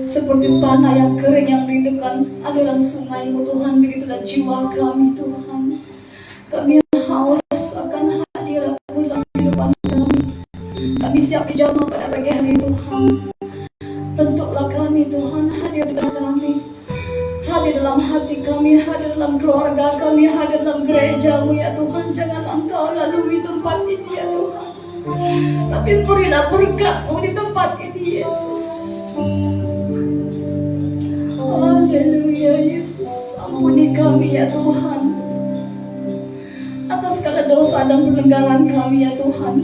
Seperti tanah yang kering yang merindukan aliran sungai-Mu Tuhan, begitulah jiwa kami Tuhan. Kami haus akan hadirat-Mu dalam kehidupan kami. Kami siap dijamah pada pagi hari Tuhan. Bentuklah kami Tuhan, hadir di tengah kami, hadir dalam hati kami, hadir dalam keluarga kami, hadir dalam gereja-Mu ya Tuhan. Janganlah Engkau lalui tempat ini ya Tuhan, tapi berilah berkat-Mu di tempat ini Yesus. Haleluya Yesus, ampuni kami ya Tuhan atas segala dosa dan pelanggaran kami ya Tuhan.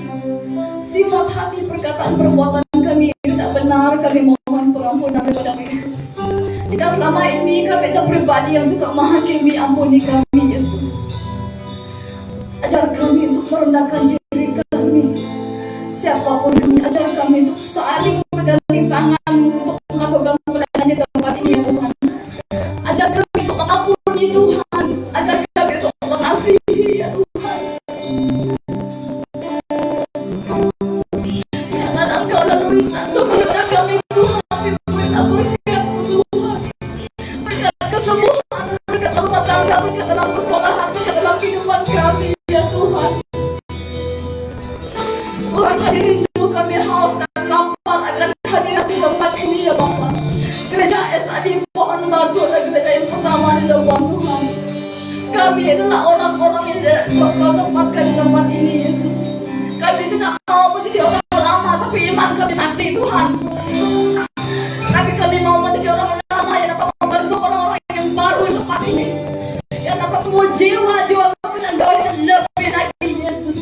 Sifat hati, perkataan, perbuatan kami tidak benar, kami mohon pengampunan daripada Yesus. Jika selama ini kami adalah pribadi yang suka menghakimi, ampuni kami Yesus. Ajar kami untuk merendahkan diri kami, siapapun kami. Ajar kami untuk saling berganding tangan untuk melakukan pelayanan di tempat ini ya Tuhan. Ajar kami untuk mengampuni Tuhan, ajar kami untuk mengasihi ya Tuhan. Janganlah Engkau lalui satu kepada kami Tuhan, tapi berilah berkat-Mu Tuhan, berkat kesembuhan, berkat rumah tangga, berkat dalam persekolahan, berkat dalam kehidupan kami ya Tuhan. Tuhan, kami rindu, kami haus dan lapar akan hadirat di tempat ini ya Bapa. Gereja SAD Pohon Batu adalah gereja yang pertama di depan Tuhan. Kami adalah orang-orang yang tidak Kau tempatkan di tempat ini Yesus. Kami tidak mau menjadi orang lama, tapi iman kami mati Tuhan. Tapi kami mau menjadi orang lama yang dapat membentuk orang-orang yang baru di tempat ini, yang dapat membawa jiwa-jiwa kami dan Kau yang lebih lagi Yesus.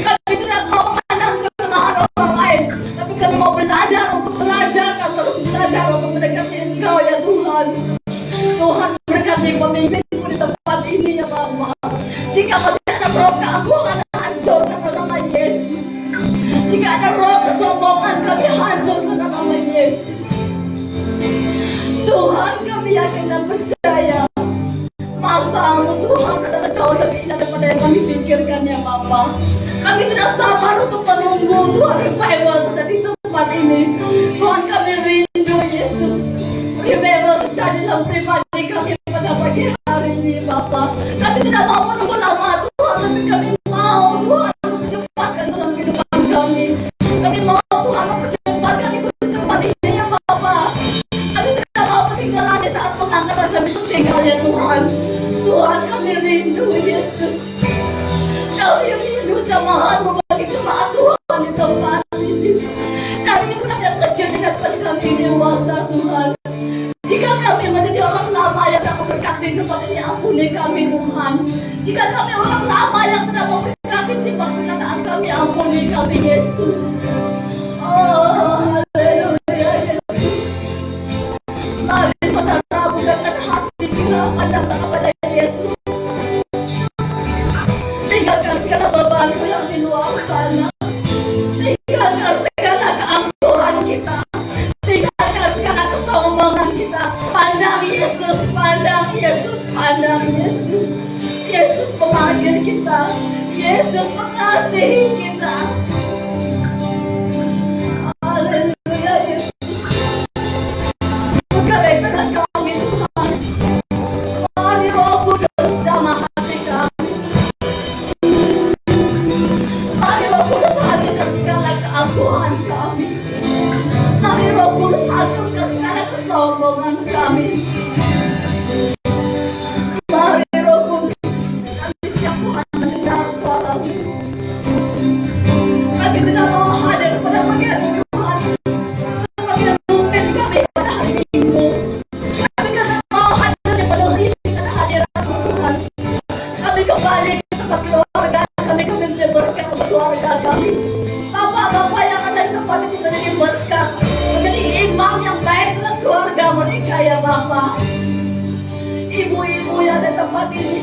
Kami tidak mau memandang kelemahan orang lain, tapi kami mau belajar untuk belajar, kami terus belajar untuk mendekati Engkau ya Tuhan. Tuhan, berkati pemimpinmu di tempat ini ya Bapa. Jika masih ada roh keangkuhan, hancurkan dalam nama Yesus. Jika ada roh kesombongan, kami hancurkan dalam nama Yesus. Tuhan, kami yakin dan percaya masa-Mu Tuhan adalah jauh lebih indah daripada yang kami pikirkan ya Bapa. Kami tidak sabar untuk menunggu Tuhan revival terjadi di tempat ini. Tuhan, kami rindu Yesus, revival terjadi dalam pribadi kami pada pagi hari ini Bapa. Kami tidak mau menunggu lama Tuhan, tapi kami mau Tuhan mempercepatkan dalam kehidupan kami. Kami mau Tuhan mempercepatkan ikut di tempat ini ya Bapa. Kami tidak mau ketinggalan di saat pengangkatan kami tertinggal ya Tuhan. Tuhan, kami rindu Yesus. Kami rindu jamaah-Mu bagi jemaat Tuhan di tempat ini. Dari bulan yang kecil dengan kami dewasa Tuhan. Jika kami menjadi orang lama yang tidak memberkati tempat ini, ampuni kami Tuhan. Jika kami orang lama yang tidak memberkati sifat perkataan kami, ampuni kami Yesus. Oh, haleluya Yesus. Mari saudara, bukakan hati kita hadap kepada Yesus. Tinggalkan segala beban-Mu yang di luar sana. Tinggalkan segala keangkuhan kita. Tinggalkan segala kesombongan kita. Pandang Yesus, pandang Yesus, pandang Yesus. Yesus memanggil kita. Yesus mengasihi kita. Haleluya Yesus. Roh Kudus hancurkan segala kesombongan kami. Mari Roh Kudus, kami siap Tuhan mendengar suara-Mu. Kami tidak mau hadir pada pagi hari Tuhan sebagai rutin kami pada hari Minggu. Kami tidak mau hadir pada hadirat Tuhan. Kami kembali ke tempat keluarga kami menjadi berkat untuk keluarga kami. Bapak-bapak yang ada di tempat ini menjadi berkat, menjadi imam yang baik dalam keluarga mereka ya Bapak. Ibu-ibu yang ada di tempat ini,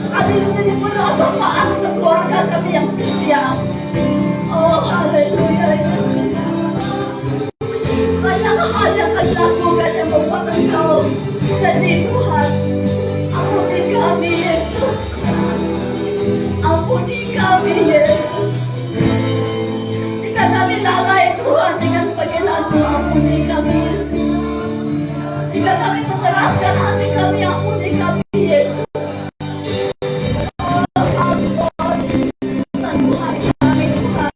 kami menjadi penuh manfaat untuk keluarga kami yang setia. Oh haleluya Yesus. Banyak hal yang kami lakukan yang membuat Engkau sedih Tuhan. Ampuni kami Yesus. Ampuni kami Yesus. Jika kami lalai Tuhan dengan panggilan-Mu, ampuni kami Yesus. Jika kami mengeraskan hati kami, ampuni kami Yesus. Satu hari kami Tuhan.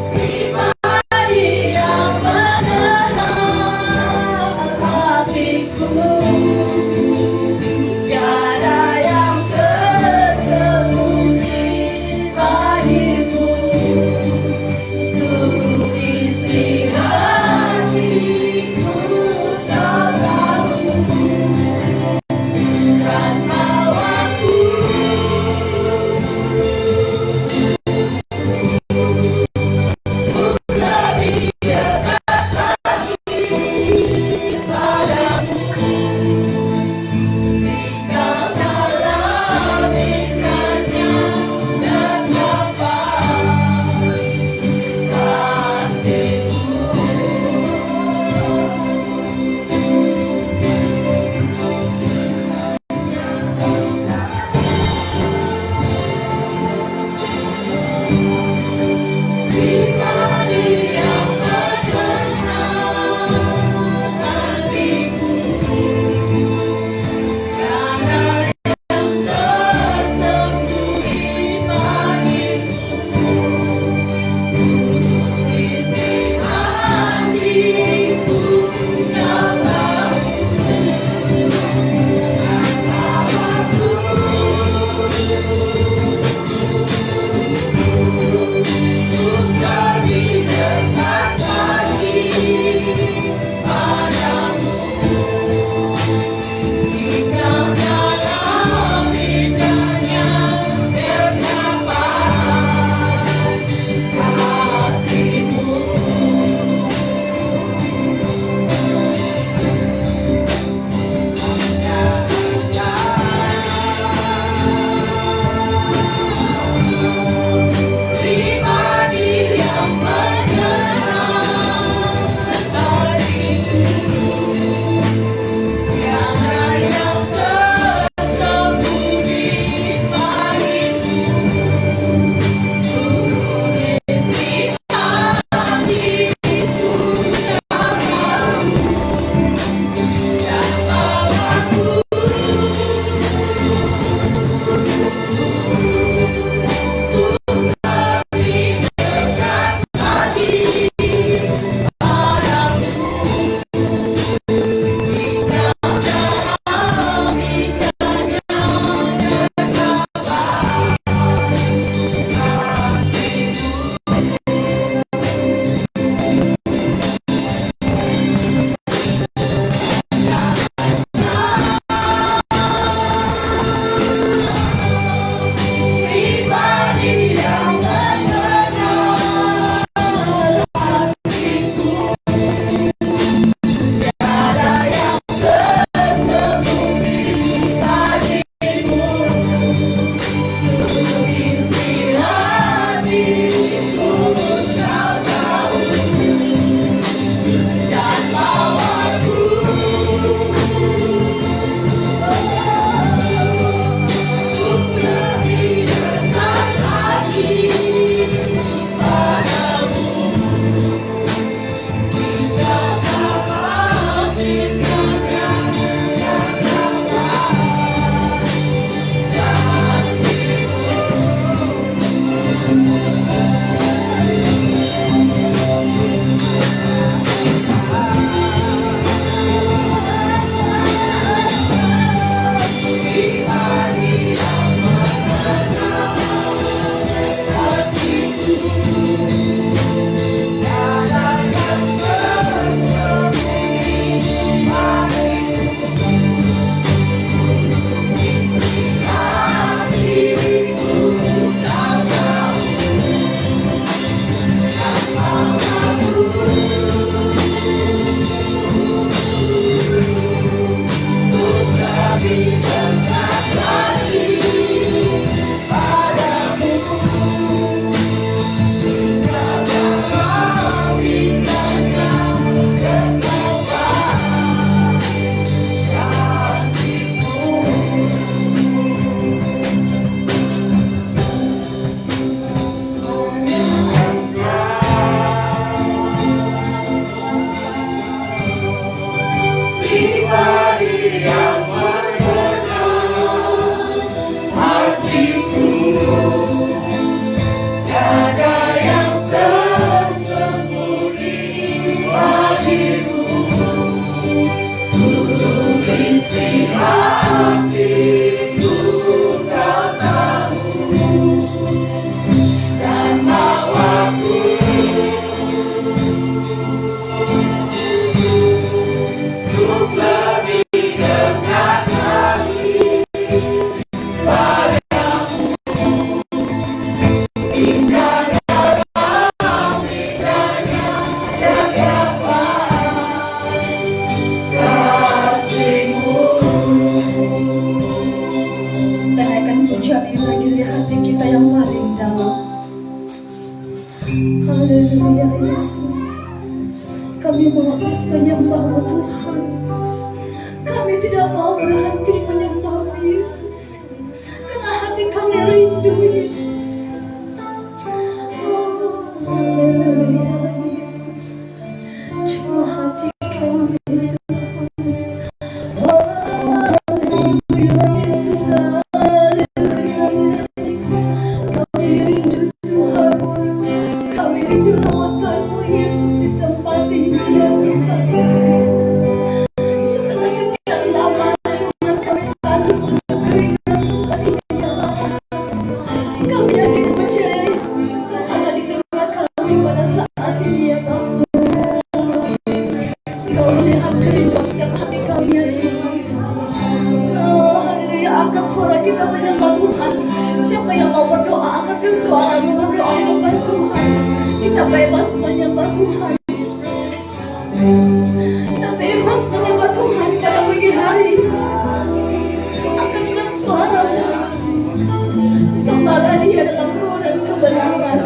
Pribadi yang mengenal hati terjadi lagi di hati kita yang paling dalam. Haleluya Yesus. Kami mau terus menyembah Tuhan. Kami tidak mau berhenti menyembah Yesus. Karena hati kami rindu Yesus. Oh, haleluya Yesus. Cuma hati kami Tuhan. Oh, haleluya Yesus. Haleluya Yesus. Kami rindu Tuhan. Kami rindu lawatan-Mu Yesus di tempat ini ya Tuhan. Setelah sekian lama Tuhan kami tandus keringat tempat ini ya Bapa. Kami yakin percaya Yesus Engkau ada di tengah kami pada saat ini ya Bapa. Kau lihat keringat setiap hati kami ya Tuhan. Oh haleluya, angkat suara kita menyembah Tuhan. Siapa yang mau berdoa angkatkan suara-Mu berdoa di depan Tuhan. Kita bebas menyembah Tuhan. Kita bebas menyembah Tuhan pada pagi hari ini. Angkatkan suara-Mu. Sembahlah Dia dalam roh dan kebenaran.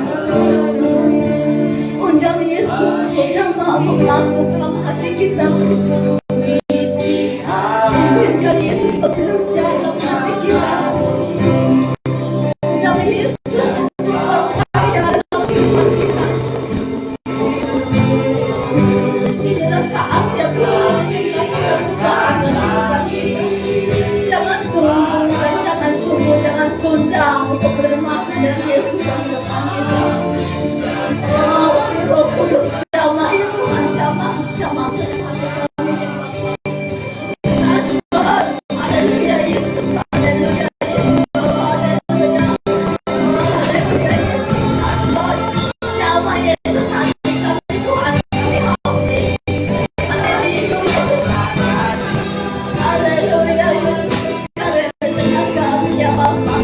Undang Yesus untuk jamaah untuk masuk dalam hati kita. Izinkan Yesus bekerja dalam hati kita. Undang Yesus untuk berkarya dalam hidup kita. Inilah saatnya Tuhan kita perubahan dalam hidup kita. Jangan tunggu dan jangan tunggu, jangan tunda untuk bermakan dari Yesus dalam depan kita. Oh, Roh Kudus jamah ya Tuhan, jamah setiap hati kami ya Bapa. Tuhan, haleluya Yesus, haleluya Yesus, haleluya, haleluya Yesus, jamah Yesus hati kami Tuhan, kami haus. Haleluya Yesus, haleluya Yesus, karena dengan kami ya Bapa.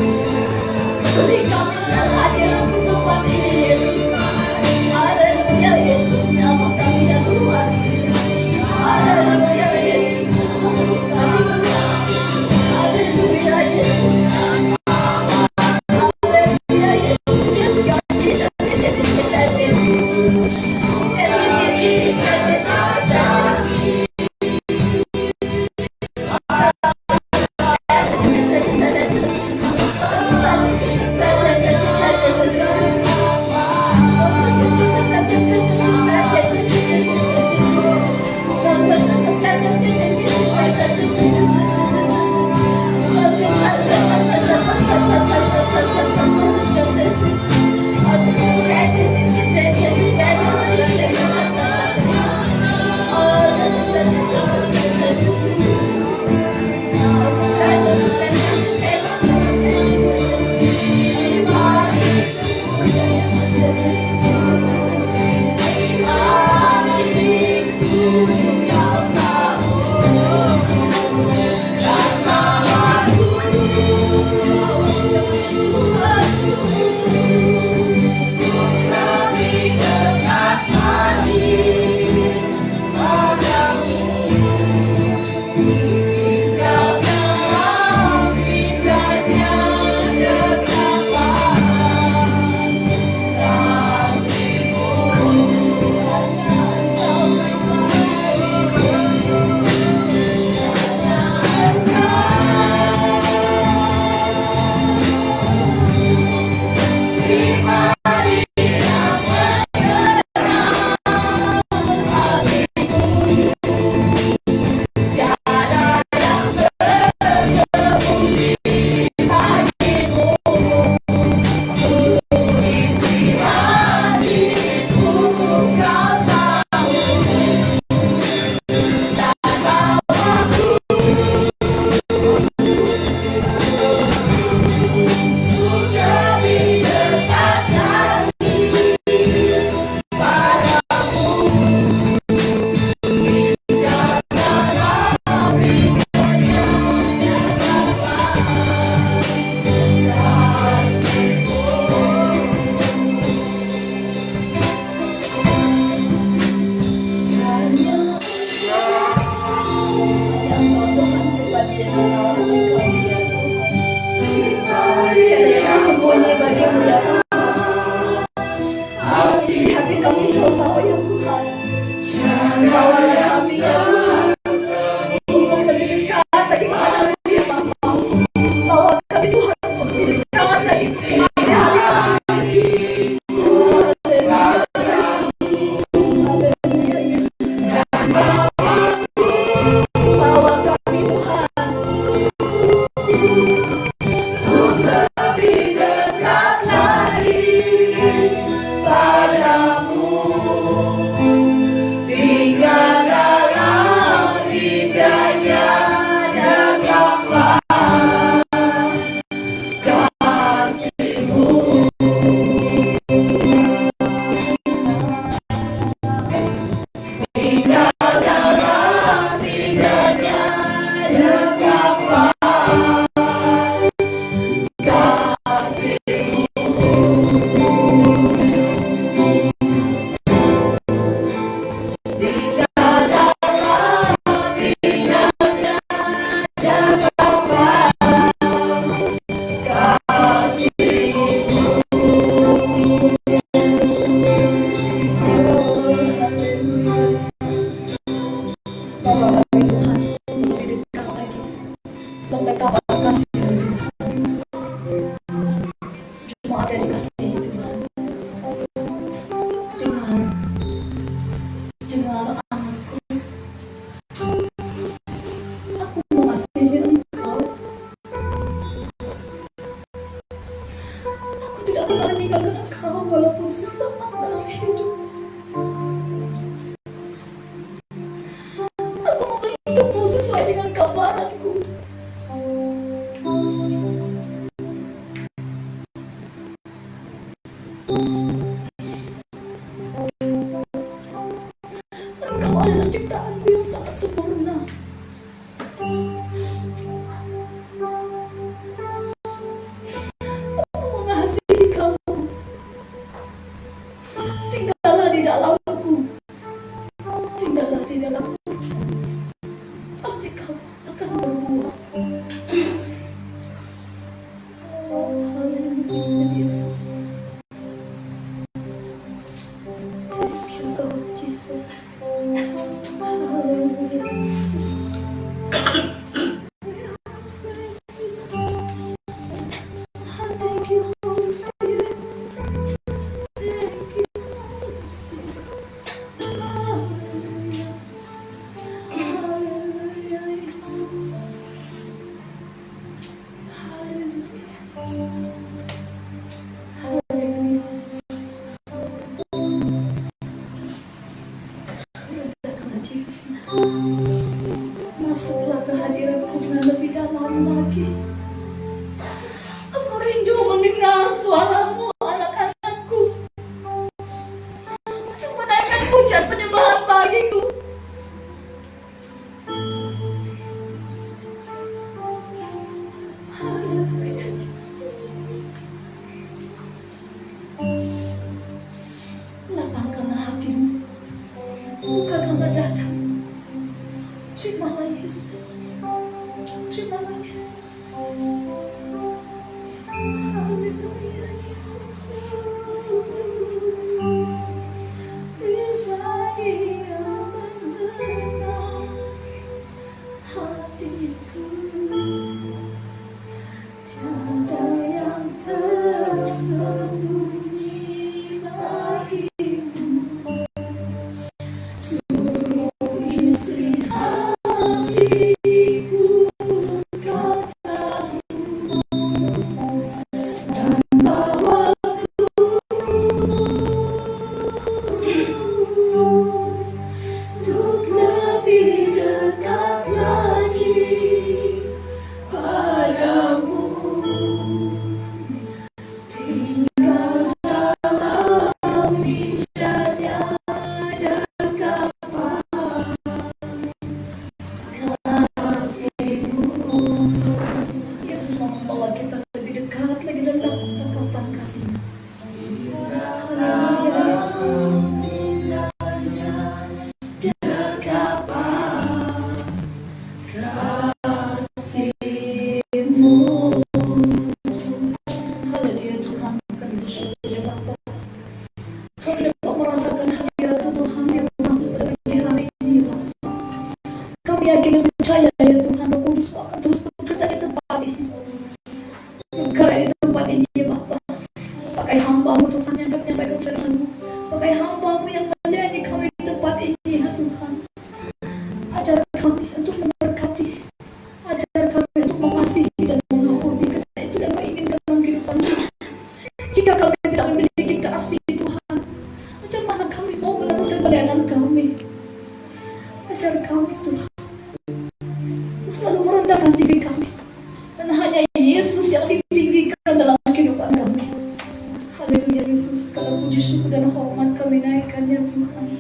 sembunyi bagimu ya Tuhan. Isi hati kami Kau tahu ya Tuhan. Bawalah kami ya Tuhan untuk lebih dekat lagi kepadamu ya Bapa. Bawa kami Tuhan untuk lebih dekat lagi di hati kami Yesus. Haleluya Yesus. Bawa kami Tuhan untuk lebih dekat lagi padamu. Tinggal dalam indahnya dan lapang kasih-Mu. Tinggal dalam indahnya dan lapang kasih-Mu. Tinggal dengar anakku, aku mengasihi Engkau. Aku tidak pernah meninggalkan Engkau walaupun sesaat dalam hidup. Aku membentukmu sesuai dengan gambaranku. Engkau adalah ciptaanku yang sangat sempurna. Aku mengasihi kamu. Tinggallah di dalamku. Tinggallah di dalamku. Pasti kau akan berbuah. Oh, haleluya Yesus. Thank you God Jesus. Haleluya Yesus. Thank you Holy Spirit. Thank you Holy Spirit. Haleluya. Haleluya Yesus. Haleluya Yesus. Haleluya Yesus. Redaklah jiwa. Masuklah ke hadiratku dengan lebih dalam lagi. Aku rindu mendengar suaramu, anak-anakku, untuk menaikkan pujian penyembahan bagiku. Haleluya Yesus. Lapangkanlah hatimu, bukakanlah dadamu. Terimalah Yesus. Terimalah Yesus. Haleluya Yesus. Pribadi yang mengenal hatiku, tiada yang tersembunyi bagimu. Seluruh isi hatiku Kau tahu, dan bawaku untuk lebih dekat lagi padamu. Tinggal pakai hamba-Mu Tuhan yang akan menyampaikan firman-Mu, pakai hamba-Mu yang melayani kami di tempat ini ya Tuhan. Ajar kami untuk memberkati, ajar kami untuk mengasihi dan mengampuni, karena itu yang Kau inginkan dalam kehidupan kami. Jika kami tidak memiliki kasih Tuhan, macam mana kami mau meneruskan pelayanan kami? Ajar kami Tuhan untuk selalu merendahkan diri kami, dan hanya Yesus yang ditinggikan dalam kehidupan kami. Haleluya Yesus, segala puji syukur dan hormat kami naikkan ya Tuhan.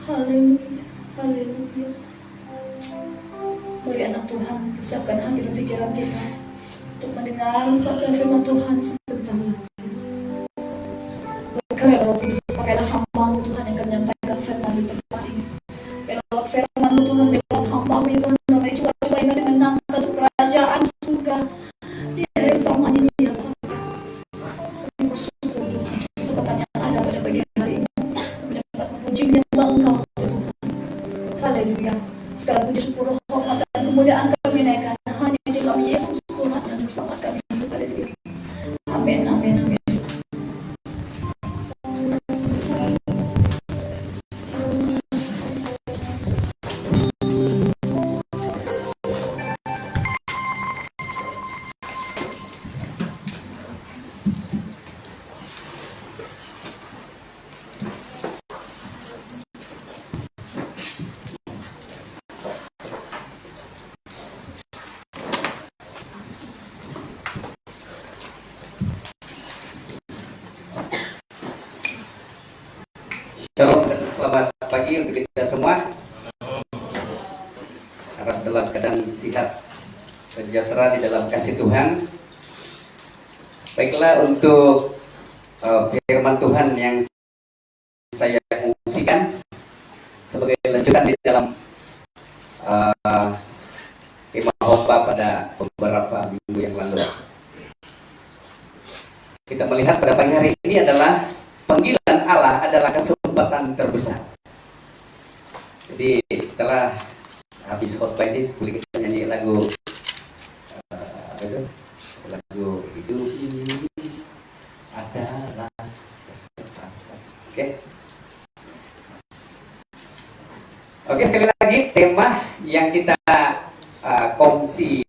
Haleluya, haleluya. Mari anak Tuhan, siapkan hati dan pikiran kita untuk mendengar sabda firman Tuhan sebentar lagi. Berkarya Roh Kudus, pakailah hamba-Mu Tuhan yang akan menyampaikan firman di tempat ini. Lewat firman-Mu Tuhan, lewat hamba-Mu ya Tuhan, kami coba yang kami menangkan untuk kerajaan surga di akhir zaman ini ya Bapa. Kami bersyukur Tuhan, kesempatan yang ada pada pagi hari ini kami dapat memuji menyembah Engkau Tuhan. Haleluya. Segala puji syukur, hormat dan kemuliaan kami naikkan hanya di dalam Yesus Tuhan dan selamat kami hidup. Haleluya. Amin, amin, amin. Shalom dan selamat pagi untuk kita semua. Harap dalam keadaan sehat, sejahtera di dalam kasih Tuhan. Baiklah, untuk firman Tuhan yang saya fungsikan sebagai lanjutan di dalam tema khotbah pada beberapa minggu yang lalu. Kita melihat pada pagi hari ini adalah panggilan Allah adalah kesempatan terbesar. Jadi setelah habis khotbah ini boleh kita nyanyi lagu hidup ini adalah kesempatan. Oke, sekali lagi tema yang kita kongsi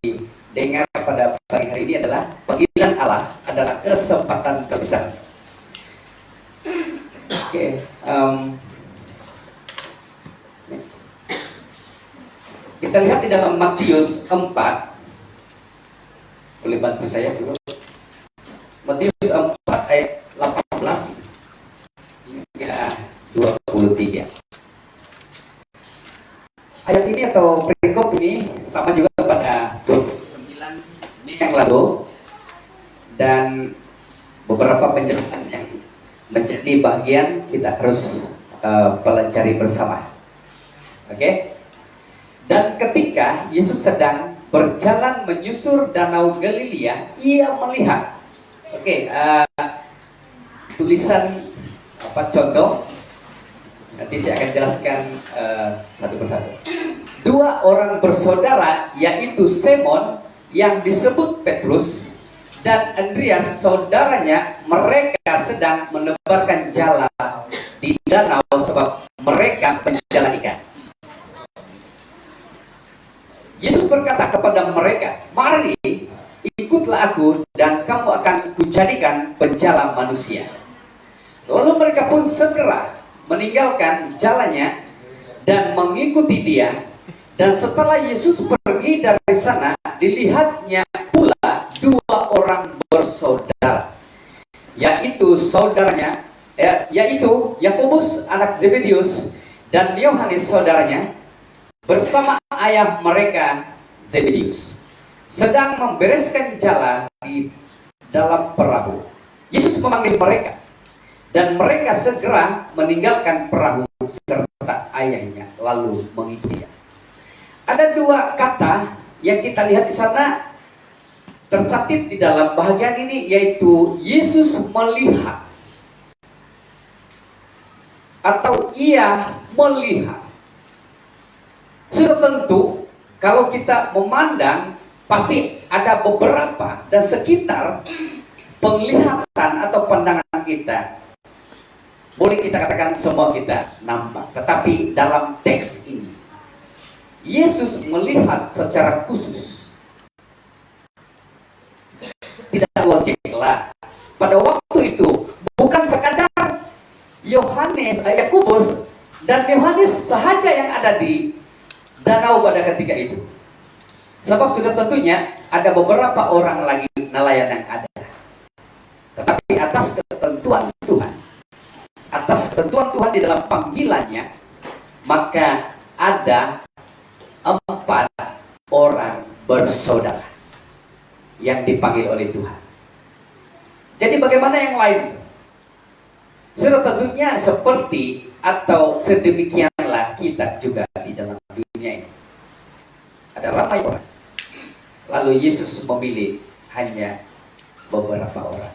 dengar pada pagi hari ini adalah panggilan Allah adalah kesempatan terbesar. Next. Kita lihat di dalam Matius 4. Boleh bantu saya dulu? Matius 4 ayat 18 hingga 23. Ayat ini atau perikop ini sama juga pada 29 ini yang lalu, dan beberapa penjelasan yang menjadi bagian kita harus pelajari bersama. Oke? Dan ketika Yesus sedang berjalan menyusur danau Galilea, ia melihat. Tulisan contoh. Nanti saya akan jelaskan satu persatu. Dua orang bersaudara, yaitu Simon yang disebut Petrus dan Andreas saudaranya, mereka sedang menebarkan jala di danau sebab mereka penjala ikan. Yesus berkata kepada mereka, "Mari, ikutlah aku dan kamu akan kujadikan penjala manusia." Lalu mereka pun segera meninggalkan jalannya dan mengikuti dia. Dan setelah Yesus pergi dari sana, dilihatnya pula dua orang bersaudara, yaitu Yakobus anak Zebedius dan Yohanes saudaranya, bersama ayah mereka Zebedius, sedang membereskan jala di dalam perahu. Yesus memanggil mereka, dan mereka segera meninggalkan perahu serta ayahnya lalu mengikutinya. Ada dua kata yang kita lihat di sana tercatat di dalam bagian ini, yaitu Yesus melihat atau ia melihat. Sudah tentu kalau kita memandang pasti ada beberapa dan sekitar penglihatan atau pandangan kita, boleh kita katakan semua kita nampak. Tetapi dalam teks ini, Yesus melihat secara khusus. Tidak logiklah. Pada waktu itu, bukan sekadar Yakobus dan Yohanes sahaja yang ada di danau pada ketika itu. Sebab sudah tentunya ada beberapa orang lagi nelayan yang ada. Tetapi atas ketentuan Tuhan, atas ketentuan Tuhan di dalam panggilannya, maka ada 4 orang bersaudara yang dipanggil oleh Tuhan. Jadi bagaimana yang lain? Sudah tentunya seperti atau sedemikianlah kita juga di dalam dunia ini. Ada ramai orang. Lalu Yesus memilih hanya beberapa orang.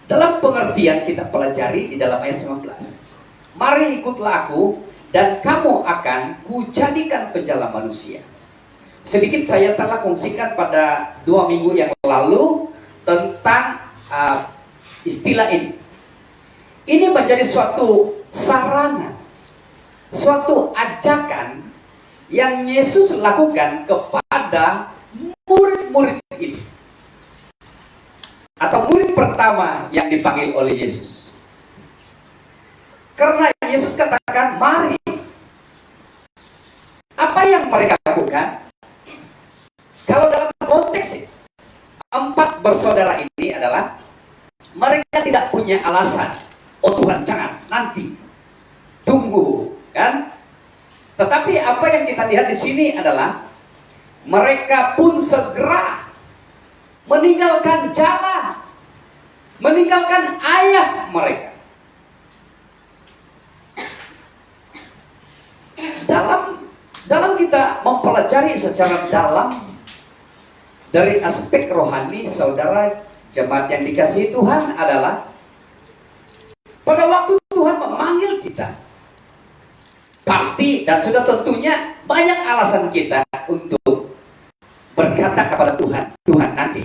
Dalam pengertian kita pelajari di dalam ayat 19. Mari ikutlah aku dan kamu akan kujadikan penjala manusia. Sedikit saya telah kongsikan pada 2 minggu yang lalu tentang istilah ini. Ini menjadi suatu sarana, suatu ajakan yang Yesus lakukan kepada murid-murid ini, atau murid pertama yang dipanggil oleh Yesus. Karena Yesus katakan, mari. Apa yang mereka lakukan? Kalau dalam konteks 4 bersaudara ini adalah mereka tidak punya alasan. Oh Tuhan, jangan, nanti tunggu, kan? Tetapi apa yang kita lihat di sini adalah mereka pun segera meninggalkan jalan, meninggalkan ayah mereka. Dalam kita mempelajari secara dalam dari aspek rohani, saudara jemaat yang dikasihi Tuhan, adalah pada waktu Tuhan memanggil kita, pasti dan sudah tentunya banyak alasan kita untuk berkata kepada Tuhan, Tuhan nanti,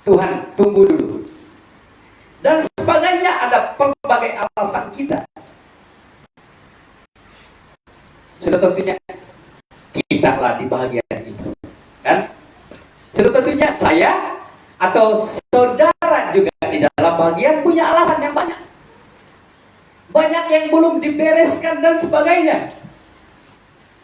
Tuhan tunggu dulu, dan sebagainya. Ada berbagai alasan kita. Sudah tentunya kita lah di bahagian itu, kan? Sudah tentunya saya atau saudara juga di dalam bahagian punya alasan yang banyak. Banyak yang belum dibereskan dan sebagainya.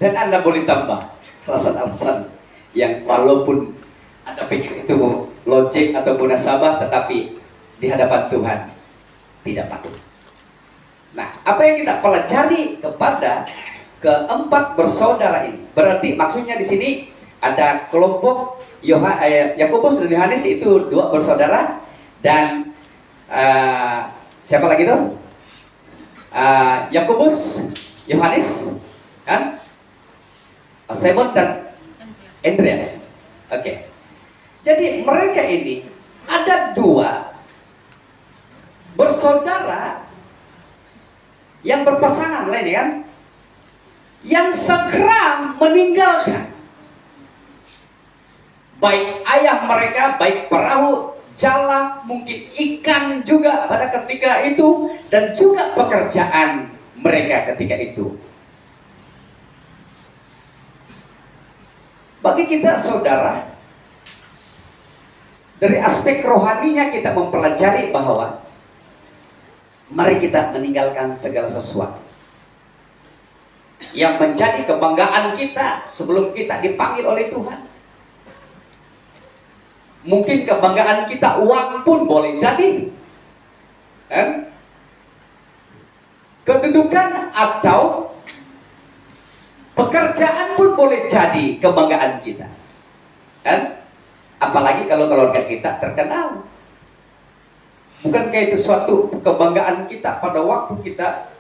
Dan Anda boleh tambah alasan-alasan yang walaupun Anda pikir itu logik atau munasabah, tetapi di hadapan Tuhan tidak patut. Nah, apa yang kita pelajari kepada keempat bersaudara ini, berarti maksudnya di sini ada kelompok Yakobus dan Yohanes, itu 2 bersaudara, dan siapa lagi tuh? Yakobus, Yohanes, kan? Simon dan Andreas. Oke. Jadi mereka ini ada 2 bersaudara yang berpasangan lain, kan? Yang segera meninggalkan baik ayah mereka, baik perahu, jala, mungkin ikan juga pada ketika itu, dan juga pekerjaan mereka ketika itu. Bagi kita saudara, dari aspek rohaninya kita mempelajari bahwa mari kita meninggalkan segala sesuatu yang menjadi kebanggaan kita sebelum kita dipanggil oleh Tuhan. Mungkin kebanggaan kita uang pun boleh jadi, kan? Kedudukan atau pekerjaan pun boleh jadi kebanggaan kita, kan? Apalagi kalau keluarga kita terkenal. Bukankah itu suatu kebanggaan kita pada waktu kita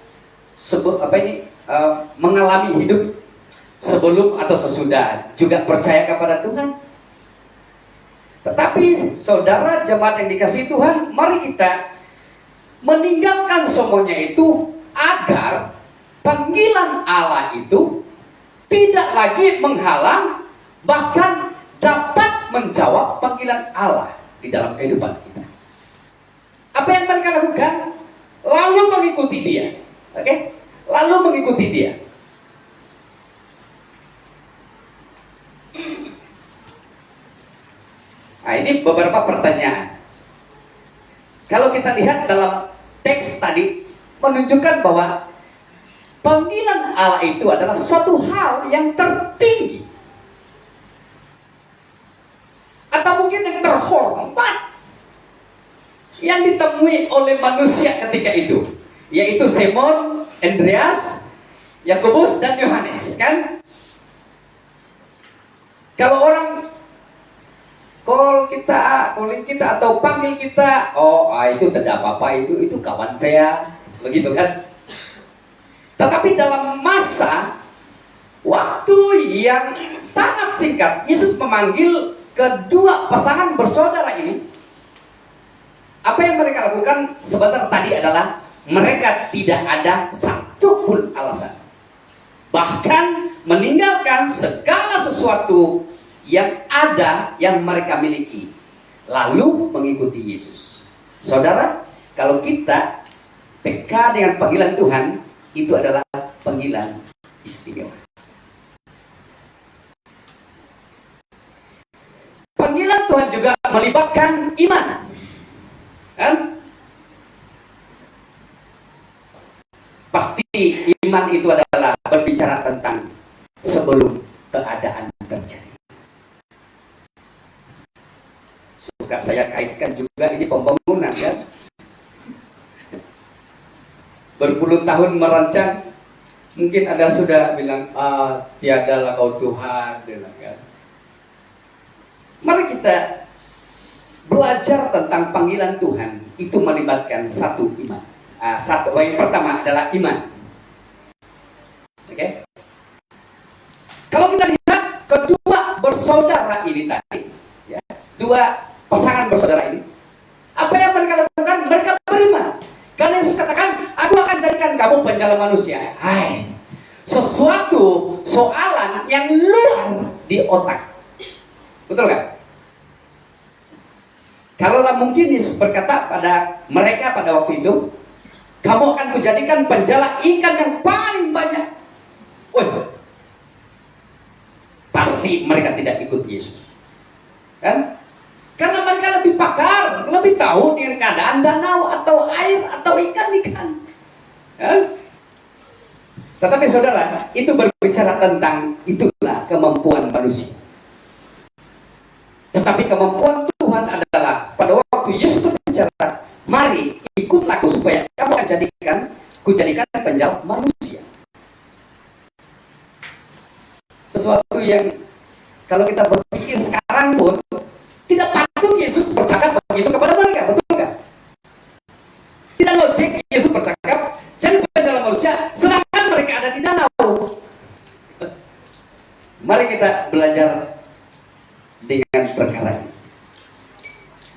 mengalami hidup sebelum atau sesudah juga percaya kepada Tuhan? Tetapi saudara jemaat yang dikasihi Tuhan, mari kita meninggalkan semuanya itu agar panggilan Allah itu tidak lagi menghalang, bahkan dapat menjawab panggilan Allah di dalam kehidupan kita. Apa yang mereka lakukan? Lalu mengikuti dia. Oke? Lalu mengikuti dia. Nah, ini beberapa pertanyaan. Kalau kita lihat dalam teks tadi, menunjukkan bahwa panggilan Allah itu adalah suatu hal yang tertinggi, atau mungkin yang terhormat, yang ditemui oleh manusia ketika itu, yaitu Simon, Andreas, Yakobus, dan Yohanes, kan? Kalau orang call kita atau panggil kita, itu tidak apa-apa, itu kawan saya, begitu kan? Tetapi dalam masa waktu yang sangat singkat, Yesus memanggil kedua pasangan bersaudara ini. Apa yang mereka lakukan sebentar tadi adalah mereka tidak ada satupun alasan, bahkan meninggalkan segala sesuatu yang ada yang mereka miliki, lalu mengikuti Yesus. Saudara, kalau kita peka dengan panggilan Tuhan, itu adalah panggilan istimewa. Panggilan Tuhan juga melibatkan iman, kan? Pasti iman itu adalah berbicara tentang sebelum keadaan terjadi. Suka saya kaitkan juga ini pembangunan, ya. Berpuluh tahun merancang, mungkin Anda sudah bilang, tiadalah kau Tuhan, bilang, kan? Mari kita belajar tentang panggilan Tuhan. Itu melibatkan satu iman. Yang pertama adalah iman. Oke? Kalau kita lihat kedua bersaudara ini tadi, ya, dua pasangan bersaudara ini, apa yang mereka lakukan? Mereka beriman. Karena Yesus katakan, aku akan jadikan kamu penjala manusia. Hai, sesuatu soalan yang luar di otak. Betul kan? Kalaulah mungkin Yesus berkata pada mereka pada waktu itu, kamu akan kujadikan penjala ikan yang paling banyak. Pasti mereka tidak ikut Yesus, kan? Karena mereka lebih pakar, lebih tahu dengan keadaan danau atau air atau ikan-ikan, kan? Tetapi saudara, itu berbicara tentang itulah kemampuan manusia. Tetapi kemampuan Tuhan adalah pada waktu Yesus berbicara, mari ikutlah aku supaya kamu akan kujadikan penjala manusia. Sesuatu yang kalau kita berpikir sekarang pun tidak patut Yesus bercakap begitu kepada mereka, betul kan? Tidak logik Yesus bercakap jadi penjala manusia sedangkan mereka ada di danau. Mari kita belajar dengan perkara ini.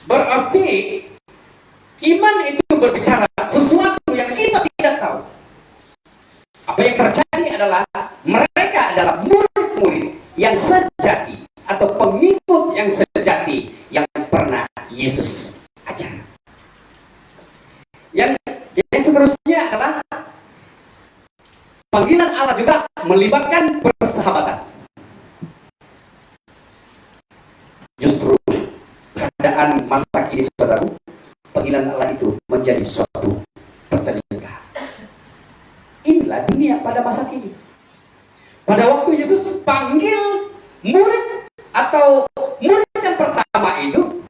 Berarti iman itu berbicara sesuatu yang kita tidak tahu. Apa yang terjadi adalah mereka adalah murid-murid yang sejati atau pengikut yang sejati yang pernah Yesus ajar. Yang seterusnya adalah panggilan Allah juga melibatkan persahabatan. Justru keadaan masa kini, saudaraku, panggilan Allah itu menjadi suatu pertelingkahan. Inilah dunia pada masa kini. Pada waktu Yesus panggil murid atau murid yang pertama itu,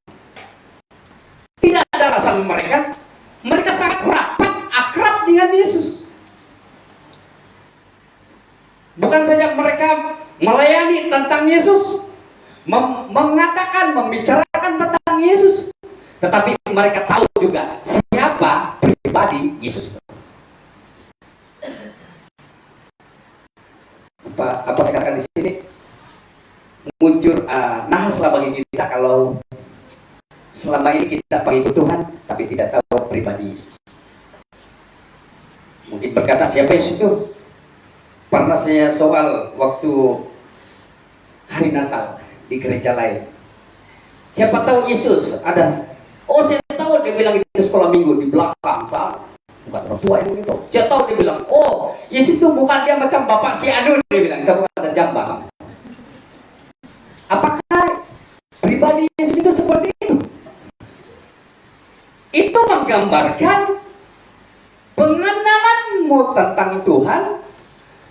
tidak ada alasan mereka sangat rapat, akrab dengan Yesus. Bukan saja mereka melayani tentang Yesus, mengatakan, membicarakan tentang Yesus, tetapi mereka tahu juga siapa pribadi Yesus. Apa saya katakan di sini? Muncul nahaslah bagi kita kalau selama ini kita pengikut Tuhan, tapi tidak tahu pribadi Yesus. Mungkin berkata, siapa Yesus itu? Pernah saya soal waktu hari Natal, di gereja lain. Siapa tahu Yesus ada. Oh, saya tahu, dia bilang itu sekolah minggu di belakang sana. Bukan orang tua yang begitu. Saya tahu, dia bilang, oh, Yesus itu bukan dia macam bapak si Anu, dia bilang, saya bukan ada jambang. Apakah pribadi Yesus itu seperti itu? Itu menggambarkan pengenalanmu tentang Tuhan,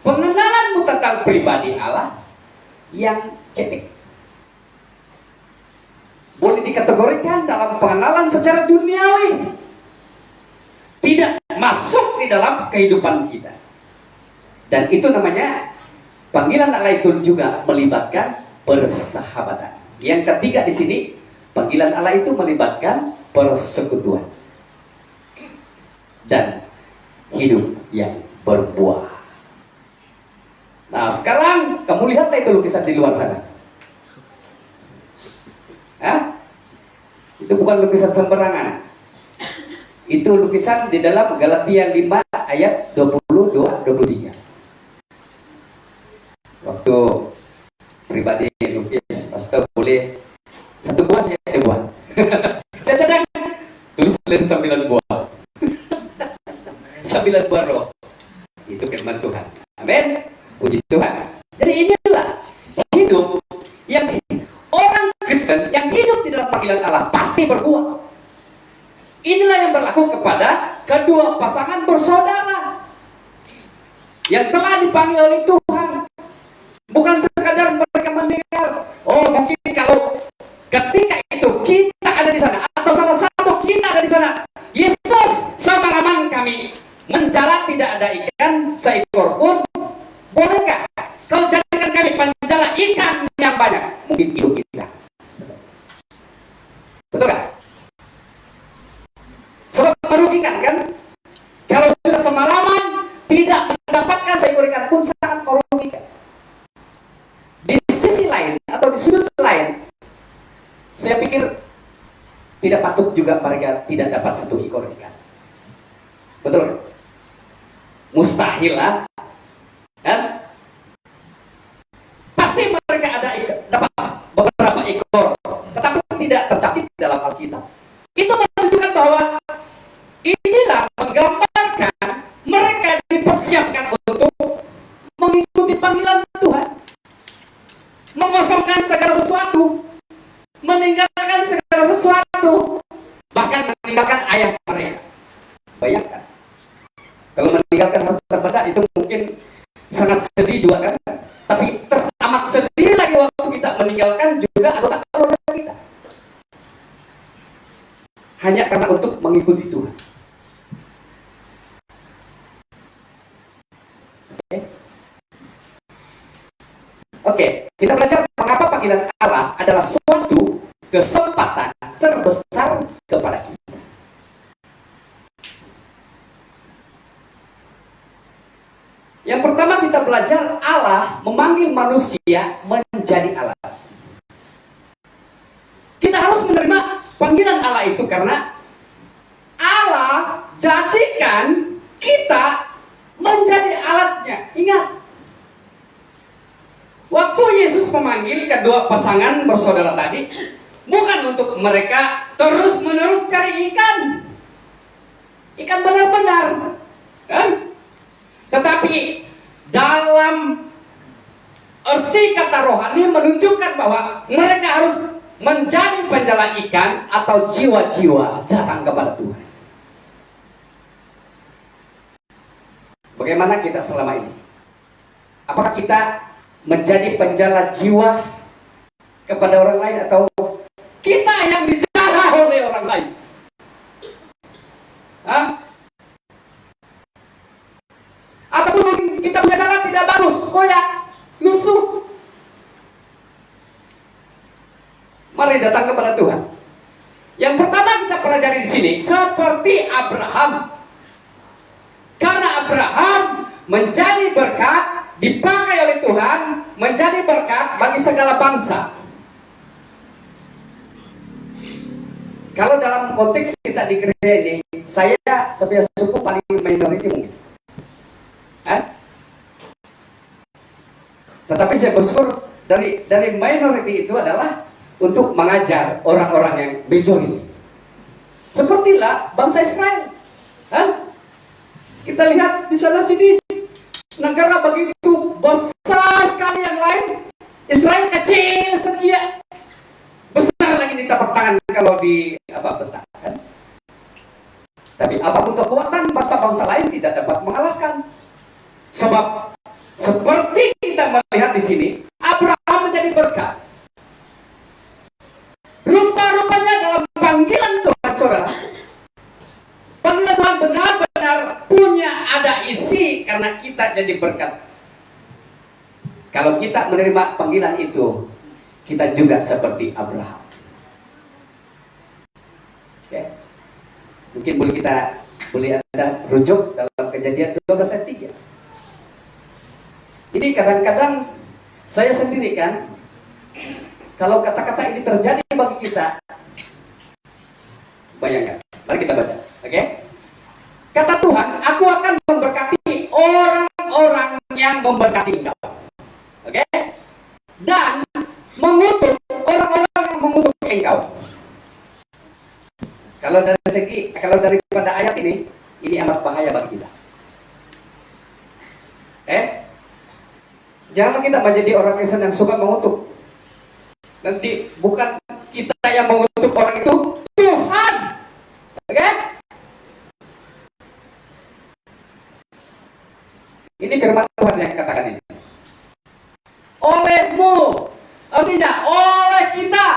pengenalanmu tentang pribadi Allah yang cetek. Boleh dikategorikan dalam pengenalan secara duniawi, tidak masuk di dalam kehidupan kita. Dan itu namanya panggilan Allah itu juga melibatkan persahabatan. Yang ketiga di sini, panggilan Allah itu melibatkan persekutuan dan hidup yang berbuah. Nah, sekarang kamu lihatlah itu lukisan di luar sana. Hah? Itu bukan lukisan sembarangan. Itu lukisan di dalam Galatia 5 ayat 22-23. Waktu pribadi lukis, pastor boleh satu buah saya buat. Saya cadang tulis 9 buah. 9 buah roh. Itu firman Tuhan. Amin. Puji Tuhan. Jadi inilah hidup yang orang Kristen yang hidup di dalam panggilan Allah pasti berbuah. Inilah yang berlaku kepada kedua pasangan bersaudara yang telah dipanggil oleh Tuhan. Bukan sekadar mereka mendengar, oh mungkin kalau ketika itu kita ada di sana atau salah satu kita ada di sana, Yesus semalaman kami menjala tidak ada ikan seekor pun, bolehkah kau jadikan kami penjala ikan yang banyak? Mungkin hidup kita. Betul kan? Sebab merugikan kan? Kalau sudah semalaman tidak mendapatkan seekor ikan pun sangat merugikan. Di sisi lain atau di sudut lain, saya pikir tidak patut juga mereka tidak dapat satu ekor ikan. Betul? Mustahil lah, kan? Pasti mereka ada dapat beberapa ekor, tetapi tidak tercatat dalam Alkitab. Itu menunjukkan bahwa inilah menggambarkan mereka dipersiapkan untuk mengikuti panggilan Tuhan, mengosongkan segala sesuatu, meninggalkan segala sesuatu, bahkan meninggalkan ayah mereka. Bayangkan, kalau meninggalkan harta benda itu mungkin sangat sedih juga kan? Tapi teramat sedih lagi waktu kita meninggalkan juga anggota keluarga kita. Hanya karena untuk mengikuti Tuhan. Oke, kita belajar mengapa panggilan Allah adalah suatu kesempatan terbesar kepada kita. Yang pertama kita belajar Allah memanggil manusia menjadi Allah. Kita harus menerima panggilan Allah itu karena Allah jadikan kita menjadi alatnya. Ingat, waktu Yesus memanggil kedua pasangan bersaudara tadi, bukan untuk mereka terus-menerus cari ikan benar-benar, kan? Tetapi dalam arti kata rohani menunjukkan bahwa mereka harus menjadi penjala ikan atau jiwa-jiwa datang kepada Tuhan. Bagaimana kita selama ini? Apakah kita menjadi penjala jiwa kepada orang lain atau kita yang dijala oleh orang lain? Hah? Ataupun kita punya jalan tidak bagus, koyak, lusuh. Mari datang kepada Tuhan. Yang pertama kita pelajari di sini seperti Abraham. Karena Abraham menjadi berkat, dipakai oleh Tuhan menjadi berkat bagi segala bangsa. Kalau dalam konteks kita di gereja ini, saya sebagai suku paling minority mungkin. Tetapi saya bersyukur dari minority itu adalah untuk mengajar orang-orang yang majority. Sepertilah bangsa Israel. Hah? Kita lihat di sana sini, negara begitu besar sekali yang lain, Israel kecil saja, besar lagi di tapak tangan kalau di peta, kan? Tapi apapun kekuatan bangsa-bangsa lain tidak dapat mengalahkan. Sebab seperti kita melihat di sini, Abraham menjadi berkat. Rupa-rupanya dalam panggilan Tuhan, saudara, panggilan Tuhan benar-benar punya ada isi karena kita jadi berkat. Kalau kita menerima panggilan itu, kita juga seperti Abraham. Oke. Mungkin boleh ada rujuk dalam Kejadian 12 ayat 3. Ini kadang-kadang saya sendiri kan, kalau kata-kata ini terjadi bagi kita, bayangkan, mari kita baca, oke? Kata Tuhan, aku akan memberkati orang-orang yang memberkati engkau, oke? Dan mengutuk orang-orang yang mengutuk engkau. Kalau daripada ayat ini amat bahaya bagi kita. Jangan kita menjadi orang Kristen yang suka mengutuk. Nanti bukan kita yang mengutuk orang itu, Tuhan. Oke? Ini firman Tuhan yang katakan ini. Olehmu, artinya oleh kita,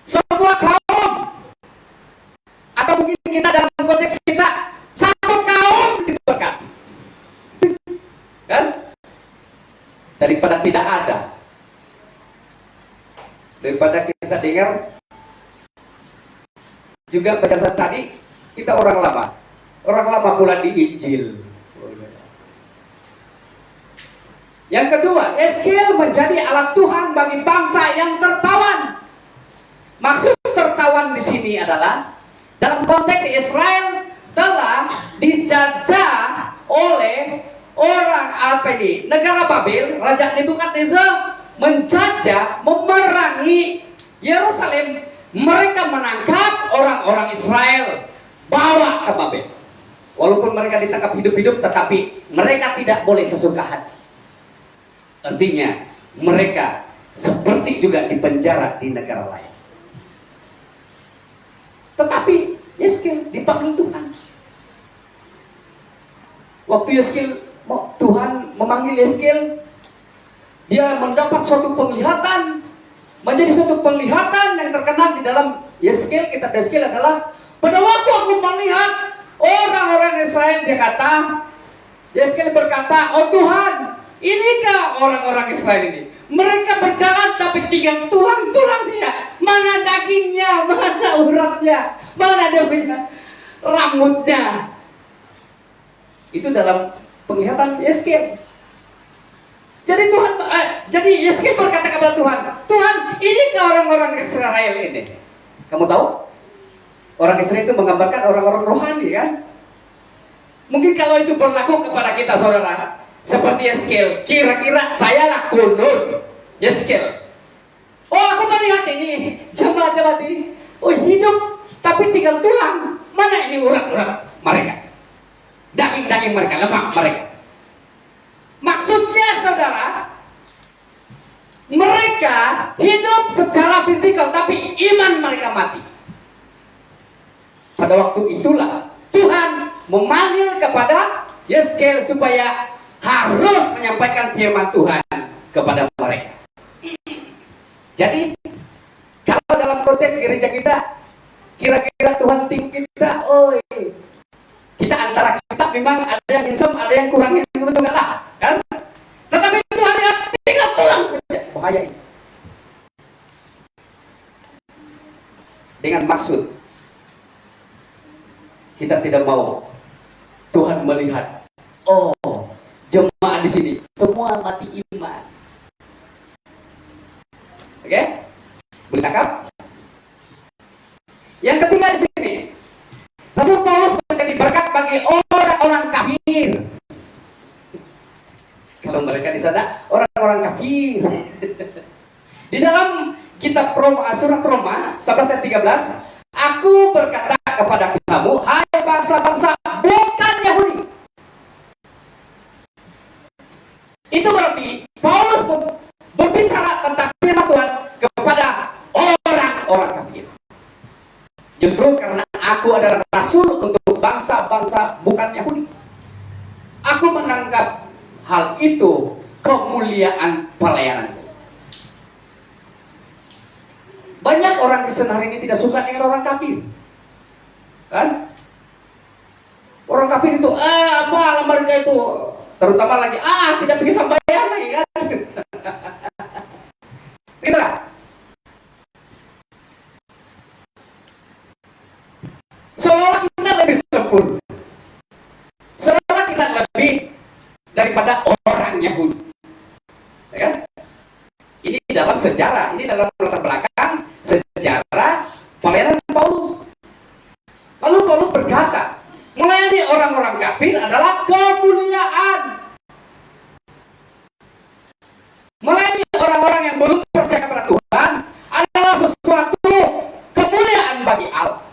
semua kaum, atau mungkin kita dalam konteks kita, satu kaum diberkati. Kan? Daripada tidak ada, daripada kita dengar juga pada saat tadi kita orang lama pula di Injil. Yang kedua, Yeskiel menjadi alat Tuhan bagi bangsa yang tertawan. Maksud tertawan di sini adalah dalam konteks Israel telah dijajah oleh orang negara Babel. Raja Nebukadnezar menjajah, memerangi Yerusalem. Mereka menangkap orang-orang Israel, bawa ke Babel. Walaupun mereka ditangkap hidup-hidup, tetapi mereka tidak boleh sesuka hati. Artinya mereka seperti juga dipenjara di negara lain. Tetapi Yeskiel dipanggil Tuhan. Waktu Tuhan memanggil Yeskiel, dia mendapat suatu penglihatan, menjadi suatu penglihatan yang terkenal di dalam Yeskiel. Kitab Yeskiel adalah pada waktu aku melihat orang-orang Israel, dia kata, Yeskiel berkata, oh Tuhan, inikah orang-orang Israel ini? Mereka berjalan tapi tinggal tulang-tulang saja. Mana dagingnya, mana uratnya, mana dia punya rambutnya. Itu dalam penglihatan Yeskiel. Jadi Yeskiel berkata kepada Tuhan, Tuhan, inikah orang-orang Israel ini? Kamu tahu? Orang Israel itu menggambarkan orang-orang rohani, kan? Mungkin kalau itu berlaku kepada kita, saudara, seperti Yeskiel, kira-kira saya lah kunut Yeskiel. Oh, aku melihat ini jemaat-jemaat ini, oh hidup tapi tinggal tulang. Mana ini urat-urat mereka? Daging-daging mereka, lemak mereka. Maksudnya, saudara, mereka hidup secara fisikal, tapi iman mereka mati. Pada waktu itulah Tuhan memanggil kepada Yeskiel supaya harus menyampaikan firman Tuhan kepada mereka. Jadi, kalau dalam konteks gereja kita, kira-kira Tuhan tinggal kita, kita antara kita memang ada yang insem, ada yang kurang insem, betul nggak lah, kan? Tetapi Tuhan lihat tinggal tulang saja, bahaya ini. Dengan maksud kita tidak mau Tuhan melihat, jemaat di sini semua mati iman. Oke? Boleh tangkap? Yang ketiga di sini, Rasul Paulus menjadi berkat bagi orang-orang kafir. Kalau mereka di sana orang-orang Di dalam kitab surat Roma 11 ayat 13, aku berkata kepada kamu, hai bangsa-bangsa bukan Yahudi. Itu berarti Paulus berbicara tentang firman Tuhan kepada orang-orang kafir. Justru karena aku adalah rasul untuk bangsa-bangsa bukan Yahudi, aku menganggap hal itu kemuliaan pelayananku. Banyak orang Kristen hari ini tidak suka dengan orang kafir, kan? Orang kafir itu, apa mereka itu, terutama lagi, tidak bisa bayar lagi, kan? Itulah. Seolah kita lebih sempurna, seolah kita lebih daripada orang Yahudi, ya kan? Ini dalam sejarah, ini dalam latar belakang sejarah pelayanan Paulus. Lalu Paulus berkata, melayani orang-orang kafir adalah kemuliaan. Melayani orang-orang yang belum percaya kepada Tuhan adalah sesuatu kemuliaan bagi Allah.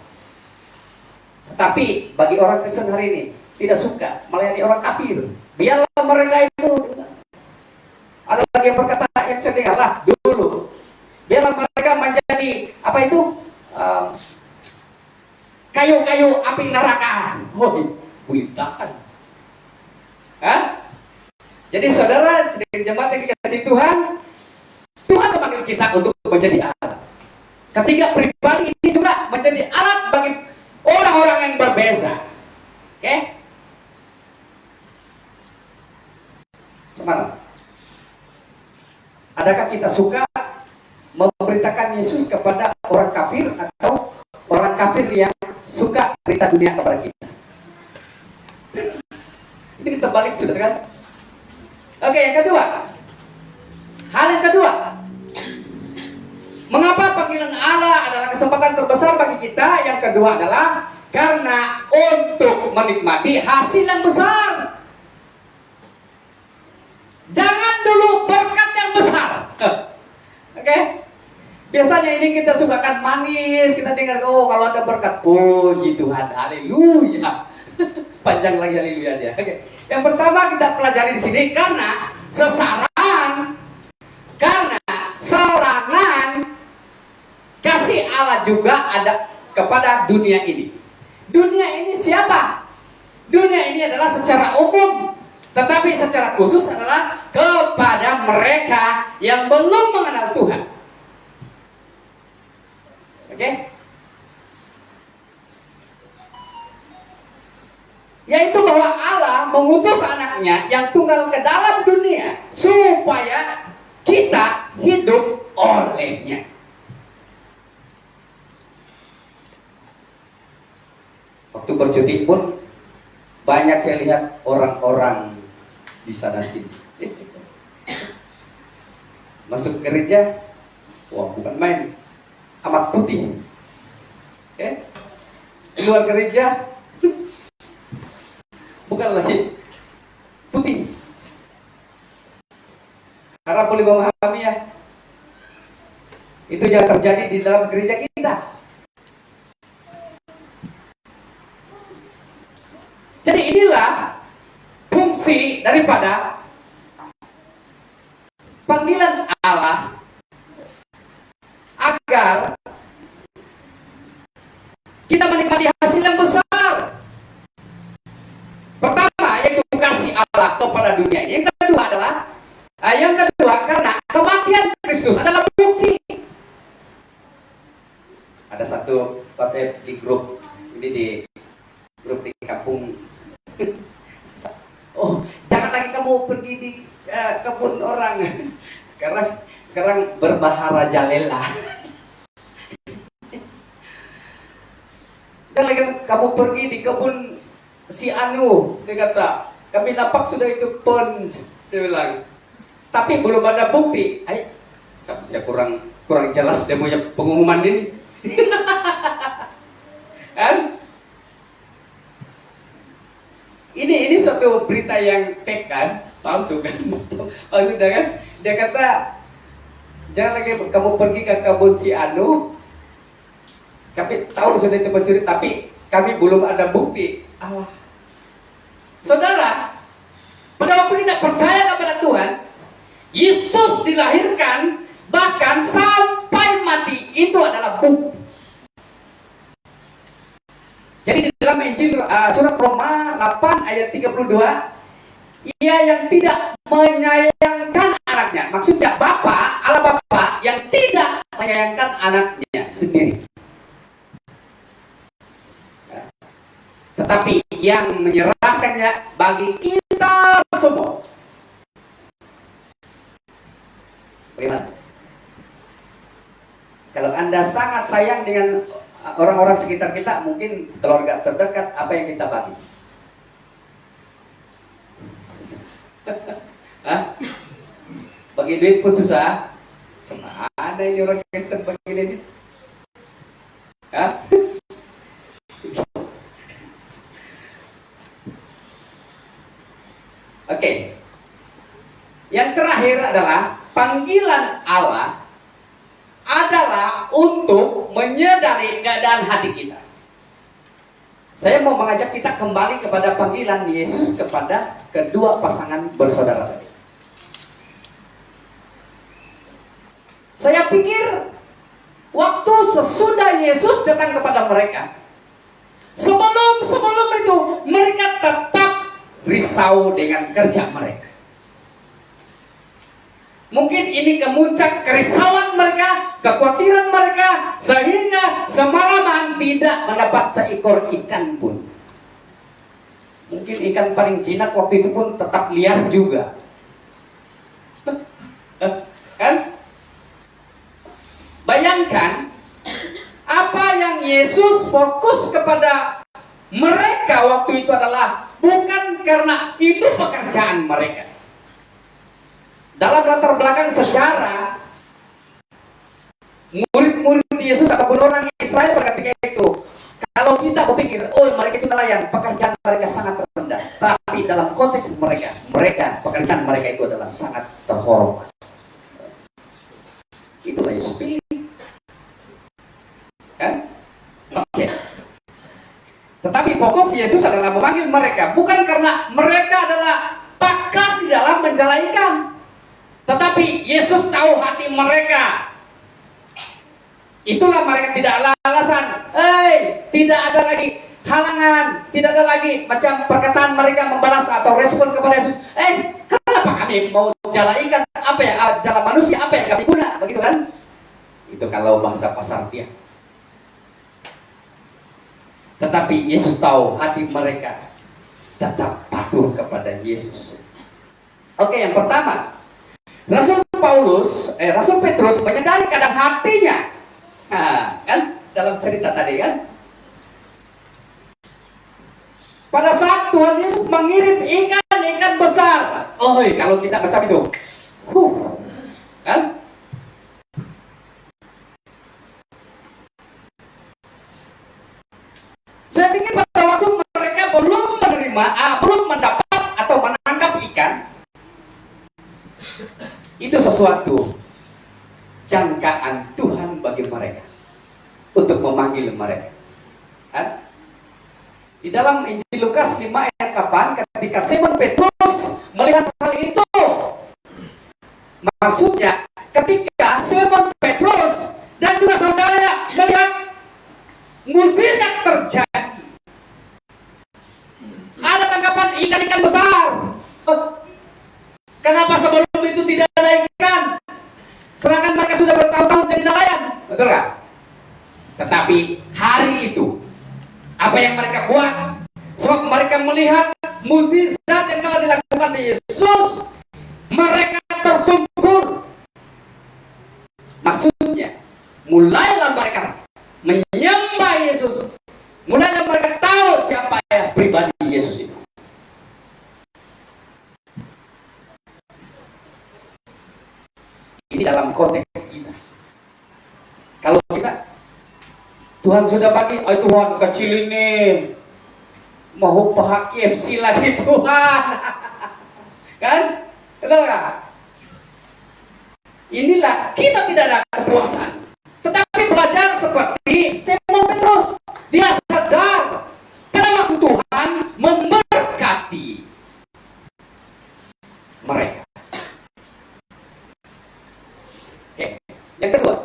Tapi bagi orang Kristen hari ini tidak suka melayani orang kafir. Biarlah mereka itu. Ada lagi yang berkata, yang saya dengarlah dulu, biarlah mereka menjadi apa itu, kayu-kayu api neraka. Buitakan. Jadi saudara, sedang jemaat yang dikasih Tuhan, Tuhan memanggil kita untuk menjadi alat. Ketiga pribadi ini juga menjadi alat bagi orang-orang yang berbeza. Oke? Gimana? Adakah kita suka memberitakan Yesus kepada orang kafir atau orang kafir yang suka berita dunia kepada kita? Ini terbalik sudah kan? Oke, yang kedua. Hal yang kedua. Mengapa panggilan Allah adalah kesempatan terbesar bagi kita? Yang kedua adalah karena untuk menikmati hasil yang besar. Jangan dulu berkat yang besar. Oke? Biasanya ini kita sukakan manis, kita dengar, kalau ada berkat, puji Tuhan, haleluya. Panjang lagi haleluya dia. Oke. Yang pertama kita pelajari di sini karena seranan kasih Allah juga ada kepada dunia ini. Dunia ini siapa? Dunia ini adalah secara umum, tetapi secara khusus adalah kepada mereka yang belum mengenal Tuhan. Oke? Yaitu bahwa Allah mengutus anaknya yang tunggal ke dalam dunia supaya kita hidup olehnya. Waktu bercuti pun banyak saya lihat orang-orang di sana sini. Masuk gereja, wah bukan main, amat putih. Keluar gereja, bukan lagi putih. Karena boleh memahami ya, itu yang terjadi di dalam gereja kita. Jadi inilah fungsi daripada panggilan Allah agar kita menikmati hasil yang besar. Pertama yaitu kasih Allah kepada dunia ini. Yang kedua karena kematian Kristus adalah bukti. Ada satu WhatsApp di grup ini, di grup di kampung. Jangan lagi kamu pergi di kebun orang. Sekarang berbahara jalela. Jangan lagi kamu pergi di kebun si Anu. Dia kata, kami nampak sudah itu pon. Dia bilang, tapi belum ada bukti. Saya kurang jelas dia punya pengumuman ini. Kan? Ini suatu berita yang fake kan, palsu kan, palsu kan. Dia kata Jangan lagi kamu pergi ke kebun si Anu. Kami tahu sudah itu pencuri, tapi kami belum ada bukti. Allah. Saudara, pada waktu kita percaya kepada Tuhan, Yesus dilahirkan, bahkan sampai mati, itu adalah bukti. Jadi di dalam Injil surat Roma 8 ayat 32, ia yang tidak menyayangkan anaknya, maksudnya Bapa, Allah Bapa yang tidak menyayangkan anaknya sendiri, tetapi yang menyerahkannya bagi kita semua. Bagaimana? Kalau Anda sangat sayang dengan orang-orang sekitar kita, mungkin keluarga terdekat, apa yang kita bagi? Hah? Bagi duit pun susah. Cuma ada ini orang Kristen bagi duit. Hah? Oke. Yang terakhir adalah panggilan Allah adalah untuk menyadari keadaan hati kita. Saya mau mengajak kita kembali kepada panggilan Yesus kepada kedua pasangan bersaudara tadi. Saya pikir waktu sesudah Yesus datang kepada mereka, sebelum itu mereka tetap risau dengan kerja mereka. Mungkin ini kemuncak kerisauan mereka, kekhawatiran mereka, sehingga semalaman tidak mendapat seekor ikan pun. Mungkin ikan paling jinak waktu itu pun tetap liar juga. Kan? Bayangkan, apa yang Yesus fokus kepada mereka waktu itu adalah bukan karena itu pekerjaan mereka. Dalam latar belakang sejarah, murid-murid Yesus ataupun orang Israel pada ketika itu, kalau kita berpikir, oh mereka itu nelayan, pekerjaan mereka sangat rendah. Tapi dalam konteks mereka, pekerjaan mereka itu adalah sangat terhormat. Itulah Yesus pilih. Kan? Oke. Tetapi fokus Yesus adalah memanggil mereka, bukan karena mereka adalah pakar di dalam menjala ikan. Tetapi Yesus tahu hati mereka. Itulah mereka tidak ada alasan. Tidak ada lagi halangan, tidak ada lagi macam perkataan mereka membalas atau respon kepada Yesus. Kenapa kami mau jala ikan? Apa ya? Jala manusia apa yang kami guna? Begitu kan? Itu kalau bahasa pasar dia. Tetapi Yesus tahu hati mereka tetap patuh kepada Yesus. Oke, yang pertama, Rasul Petrus menyadari keadaan hatinya. Kan dalam cerita tadi kan, pada saat Tuhan Yesus mengirim ikan besar, kalau kita macam itu, kan? Saya pikir pada waktu mereka belum mendapat atau menangkap ikan, itu sesuatu jangkaan Tuhan bagi mereka untuk memanggil mereka. Kan? Di dalam Injil Lukas 5 ayat 8, ketika Simon Petrus melihat hal itu, maksudnya ketika Simon Petrus dan juga saudaranya melihat mukjizat terjadi, ada tangkapan ikan-ikan besar. Kenapa sebelum itu tidak ada ikan? Sedangkan mereka sudah bertahun-tahun jadi nelayan, betul nggak? Tetapi hari itu, apa yang mereka buat? Sebab mereka melihat mukjizat yang telah dilakukan Yesus, mereka tersungkur. Maksudnya, mulailah mereka menyembah Yesus, mulailah mereka tahu siapa yang pribadi Yesus itu. Ini dalam konteks kita. Kalau kita, Tuhan sudah bagi, Tuhan kecil ini mau pahak KFC lagi Tuhan. Kan? Betul nggak? inilah kita tidak ada kepuasan, tetapi belajar seperti Simon Petrus. Dia sadar pada waktu Tuhan memberkati mereka. Oke. Yang kedua,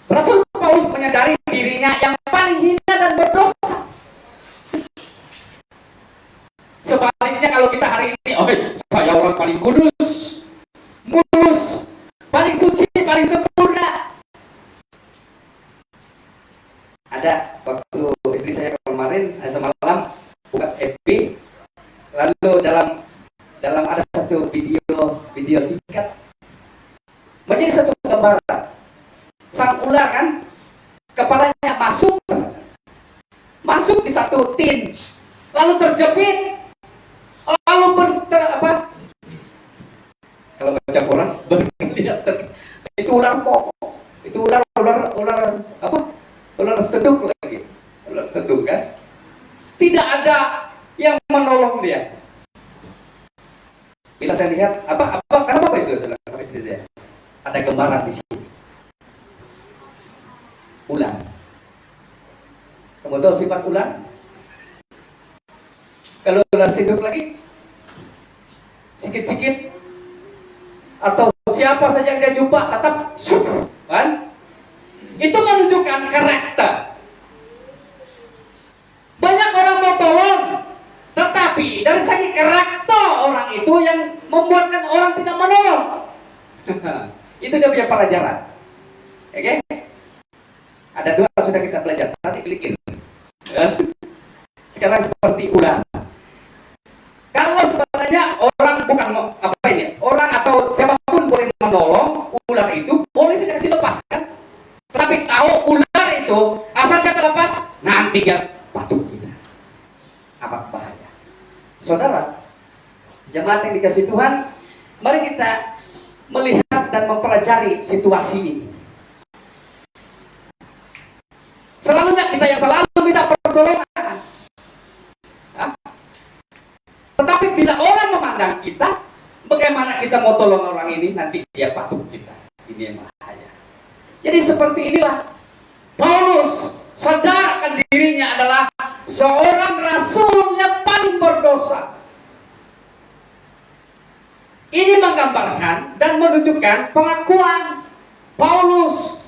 Rasul Paulus menyadari dirinya yang paling hina dan berdosa. Sebaliknya kalau kita hari ini, oh saya orang paling kudus, mulus, paling suci, paling sempurna. Ada waktu istri saya kemarin semalam buka FB, lalu dalam ada satu video singkat menjadi satu gambaran. Sang ular kan kepalanya masuk di satu tin, lalu terjepit, lalu kalau baca Quran itu ular pokok, itu ular seduk lagi, ular seduk kan, tidak ada yang menolong dia. Bila saya lihat kenapa itu saudara istri saya, ada gambaran di sini ular. Kamu tahu sifat ular? Kalau ular seduk lagi sikit-sikit atau siapa saja yang dia jumpa tetap kan? Itu menunjukkan karakter. Banyak orang mau tolong, tetapi dari segi karakter orang itu yang membuatkan orang tidak menolong. Itu dia punya pelajaran. Oke? Ada dua sudah kita belajar. Nanti klikin. Sekarang seperti ular. Kalau sebenarnya orang bukan orang atau siapapun boleh menolong ular itu, boleh saja kasih lepas kan? Tapi tahu ular itu asal kata lepas, nanti dia patuh kita. Amat bahaya. Saudara, jemaat yang dikasih Tuhan, mari kita melihat dan mempelajari situasi ini. Selalunya kita yang selalu minta pertolongan. Tetapi bila orang memandang kita, bagaimana kita mau tolong orang ini, nanti dia patuh kita. Ini yang bahaya. Jadi seperti inilah Paulus sadarkan dirinya adalah seorang rasul yang paling berdosa. Ini menggambarkan dan menunjukkan pengakuan Paulus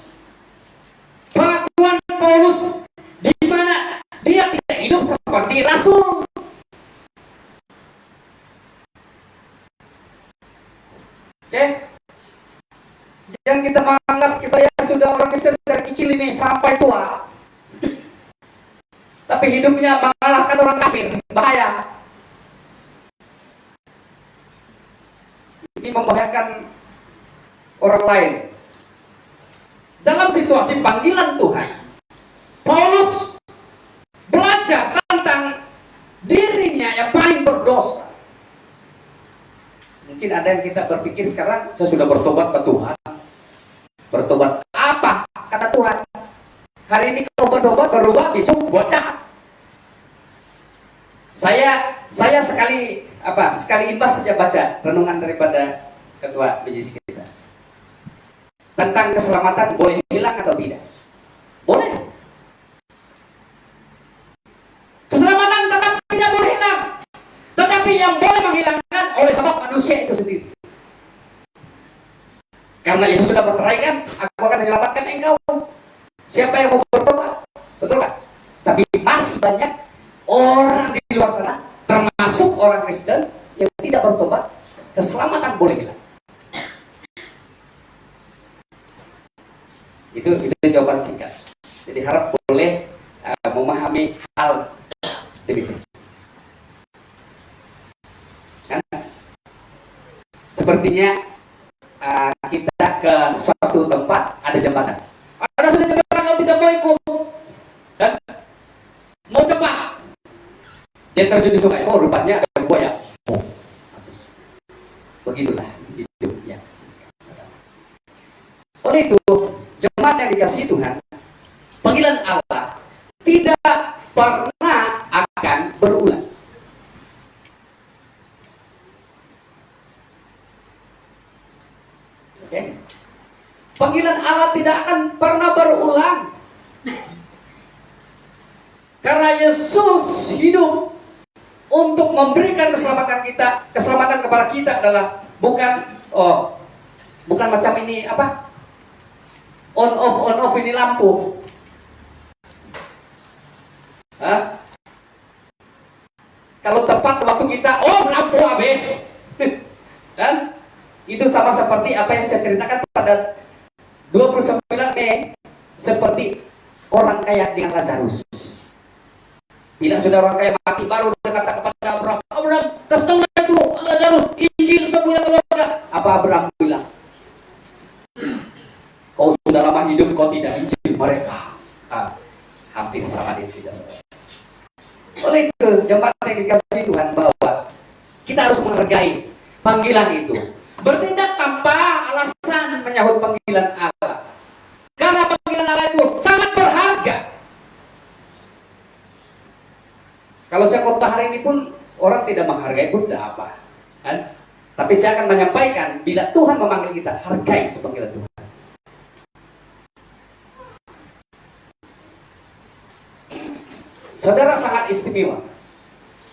di mana dia tidak hidup seperti rasul. Oke? Jangan kita menganggap saya sudah orang Kristen dari kecil ini sampai tua, tapi hidupnya mengalahkan orang kafir. Bahaya. Ini membahayakan orang lain. Dalam situasi panggilan Tuhan, Paulus belajar tentang dirinya yang paling berdosa. Mungkin ada yang kita berpikir sekarang, saya sudah bertobat ke Tuhan. Bertobat apa? Kata Tuhan, hari ini kau bertobat, berubah, besok buat jahat. Saya sekali imbas saja baca renungan daripada ketua BJS kita tentang keselamatan boleh hilang atau tidak. Boleh. Keselamatan tetap tidak boleh hilang, tetapi yang boleh menghilangkan oleh sebab manusia itu sendiri. Karena Yesus sudah berkata, aku akan menyelamatkan engkau. Siapa yang mau bertobat? Betul kan? Tapi masih banyak orang di luar sana, termasuk orang Kristen yang tidak bertobat. Keselamatan boleh hilang. Itu jawaban singkat. Jadi harap boleh memahami hal demikian. Kan? Sepertinya kita ke suatu tempat ada jembatan. Ada sudah jembatan, kau tidak mau ikut. Dan mau coba. Dia terjun di sungai. Oh, rupanya ada buaya. Oh, habis. Begitulah hidupnya. Oleh itu, jemaat yang dikasihi Tuhan, panggilan Allah tidak pernah akan berulang. Oke? Panggilan Allah tidak akan pernah berulang. Karena Yesus hidup untuk memberikan keselamatan kepada kita adalah bukan macam ini apa? On off ini lampu. Hah? Kalau tepat waktu kita lampu habis. Dan itu sama seperti apa yang saya ceritakan pada 29 Mei, seperti orang kaya dengan Lazarus. Bila sudah orang kaya mati, baru berkata kepada Abraham, Abraham, kasih tahu itu Lazarus, Injil semua keluarga. Apa Abraham bilang? Kau sudah lama hidup, kau tidak Injil mereka. Hampir sama dia tidak saudara. Oleh itu, jemaat yang dikasihi Tuhan, bahwa kita harus menghargai panggilan itu. Bertindak tanpa alasan menyahut panggilan Allah. Karena panggilan Allah itu sangat berharga. Kalau saya khotbah hari ini pun orang tidak menghargai pun tidak apa, kan? Tapi saya akan menyampaikan bila Tuhan memanggil kita, hargai itu panggilan Tuhan. Saudara sangat istimewa.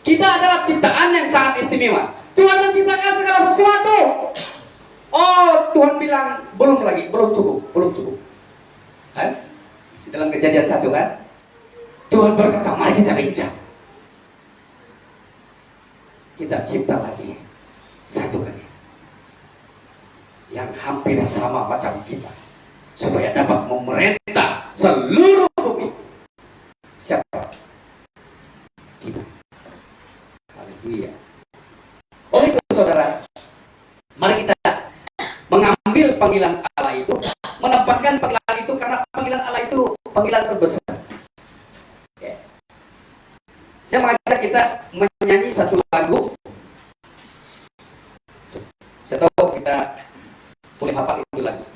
Kita adalah ciptaan yang sangat istimewa. Tuhan menciptakan segala sesuatu. Tuhan bilang belum cukup. Kan? Di dalam Kejadian 1 kan? Tuhan berkata, mari kita bincang. Kita cipta lagi satu lagi yang hampir sama macam kita, supaya dapat memerintah seluruh bumi. Siapa? Kita. Haleluya. Oleh itu saudara, mari kita mengambil panggilan Allah itu, menempatkan panggilan itu, karena panggilan Allah itu panggilan terbesar. Saya mengajak kita menyanyi satu lagu. Saya tahu kita boleh hafal itu lagu.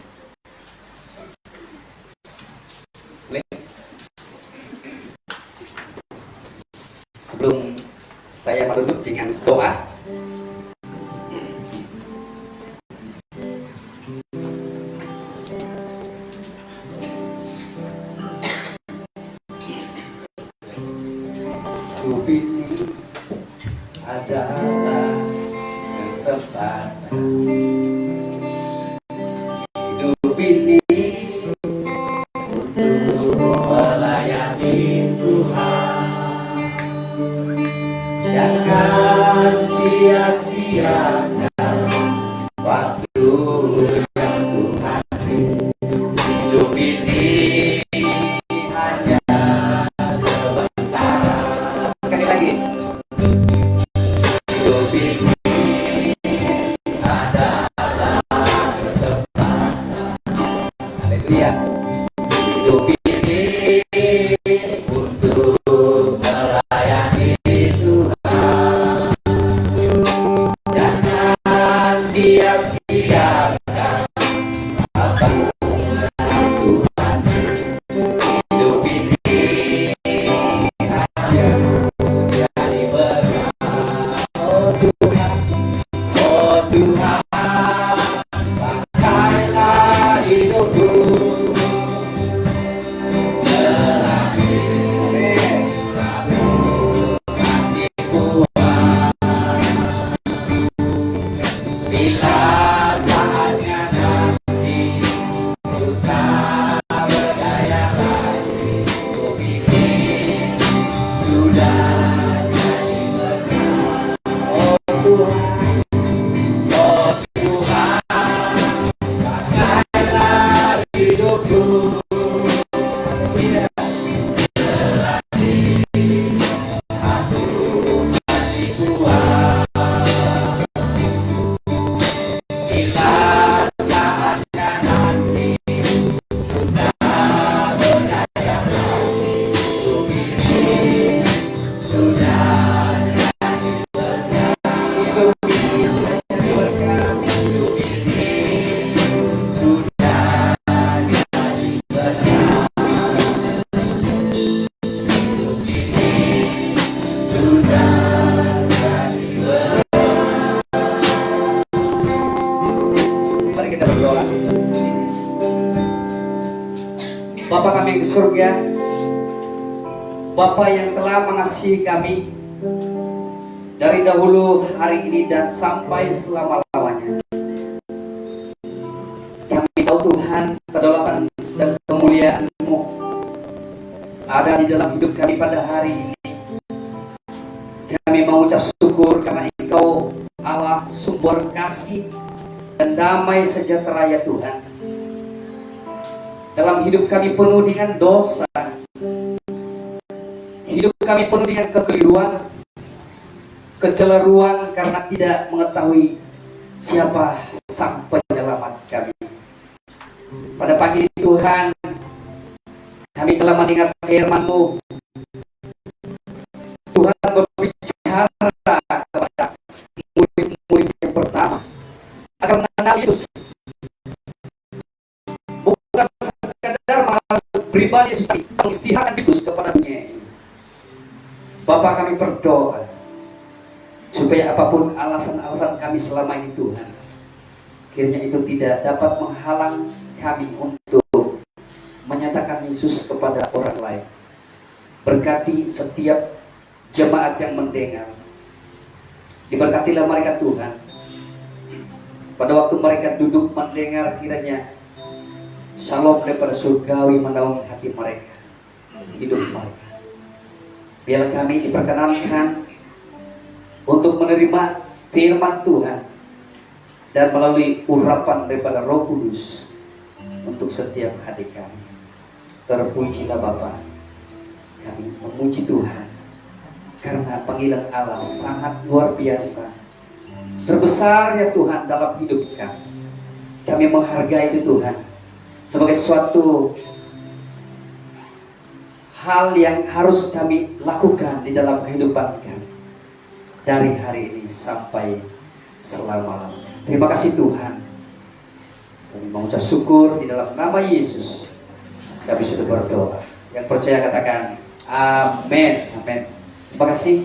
Boleh? Sebelum saya menutup dengan doa, hidup ini adalah kesempatan. Hidup ini untuk melayani Tuhan. Jangan sia-siakan waktu yang Tuhan beri. Hidup ini hanya sekali lagi. Hidup ini adalah kesempatan. Haleluya. Hidup ini untuk melayani Tuhan. Jangan Bapa kami yang di surga, Bapa yang telah mengasihi kami dari dahulu hari ini dan sampai selama-lamanya. Kami tahu Tuhan, kedaulatan dan kemuliaan-Mu ada di dalam hidup kami pada hari ini. Kami mengucap syukur karena Engkau Allah sumber kasih dan damai sejahtera ya Tuhan. Dalam hidup kami penuh dengan dosa, hidup kami penuh dengan kekeliruan, kecelaruan karena tidak mengetahui siapa sang penyelamat kami. Pada pagi ini Tuhan, kami telah mendengar firman-Mu. Tuhan berbicara kepada murid-murid yang pertama agar mengenal Yesus, bukan sekadar mengenal pribadi Yesus, tapi mengisytiharkan Yesus kepada dunia ini. Bapa, kami berdoa supaya apapun alasan-alasan kami selama ini Tuhan, kiranya itu tidak dapat menghalang kami untuk menyatakan Yesus kepada orang lain. Berkati setiap jemaat yang mendengar, diberkatilah mereka Tuhan. Pada waktu mereka duduk mendengar, kiranya shalom daripada surgawi menaungi hati mereka, hidup mereka. Biarlah kami diperkenankan untuk menerima firman Tuhan dan melalui urapan daripada Roh Kudus untuk setiap hati kami. Terpujilah Bapa, kami memuji Tuhan karena panggilan Allah sangat luar biasa, terbesarnya Tuhan dalam hidup kami. Kami menghargai itu Tuhan sebagai suatu hal yang harus kami lakukan di dalam kehidupan kami dari hari ini sampai selama-lamanya. Terima kasih Tuhan. Kami mengucap syukur di dalam nama Yesus. Kami sudah berdoa. Yang percaya katakan amin. Amin. Terima kasih.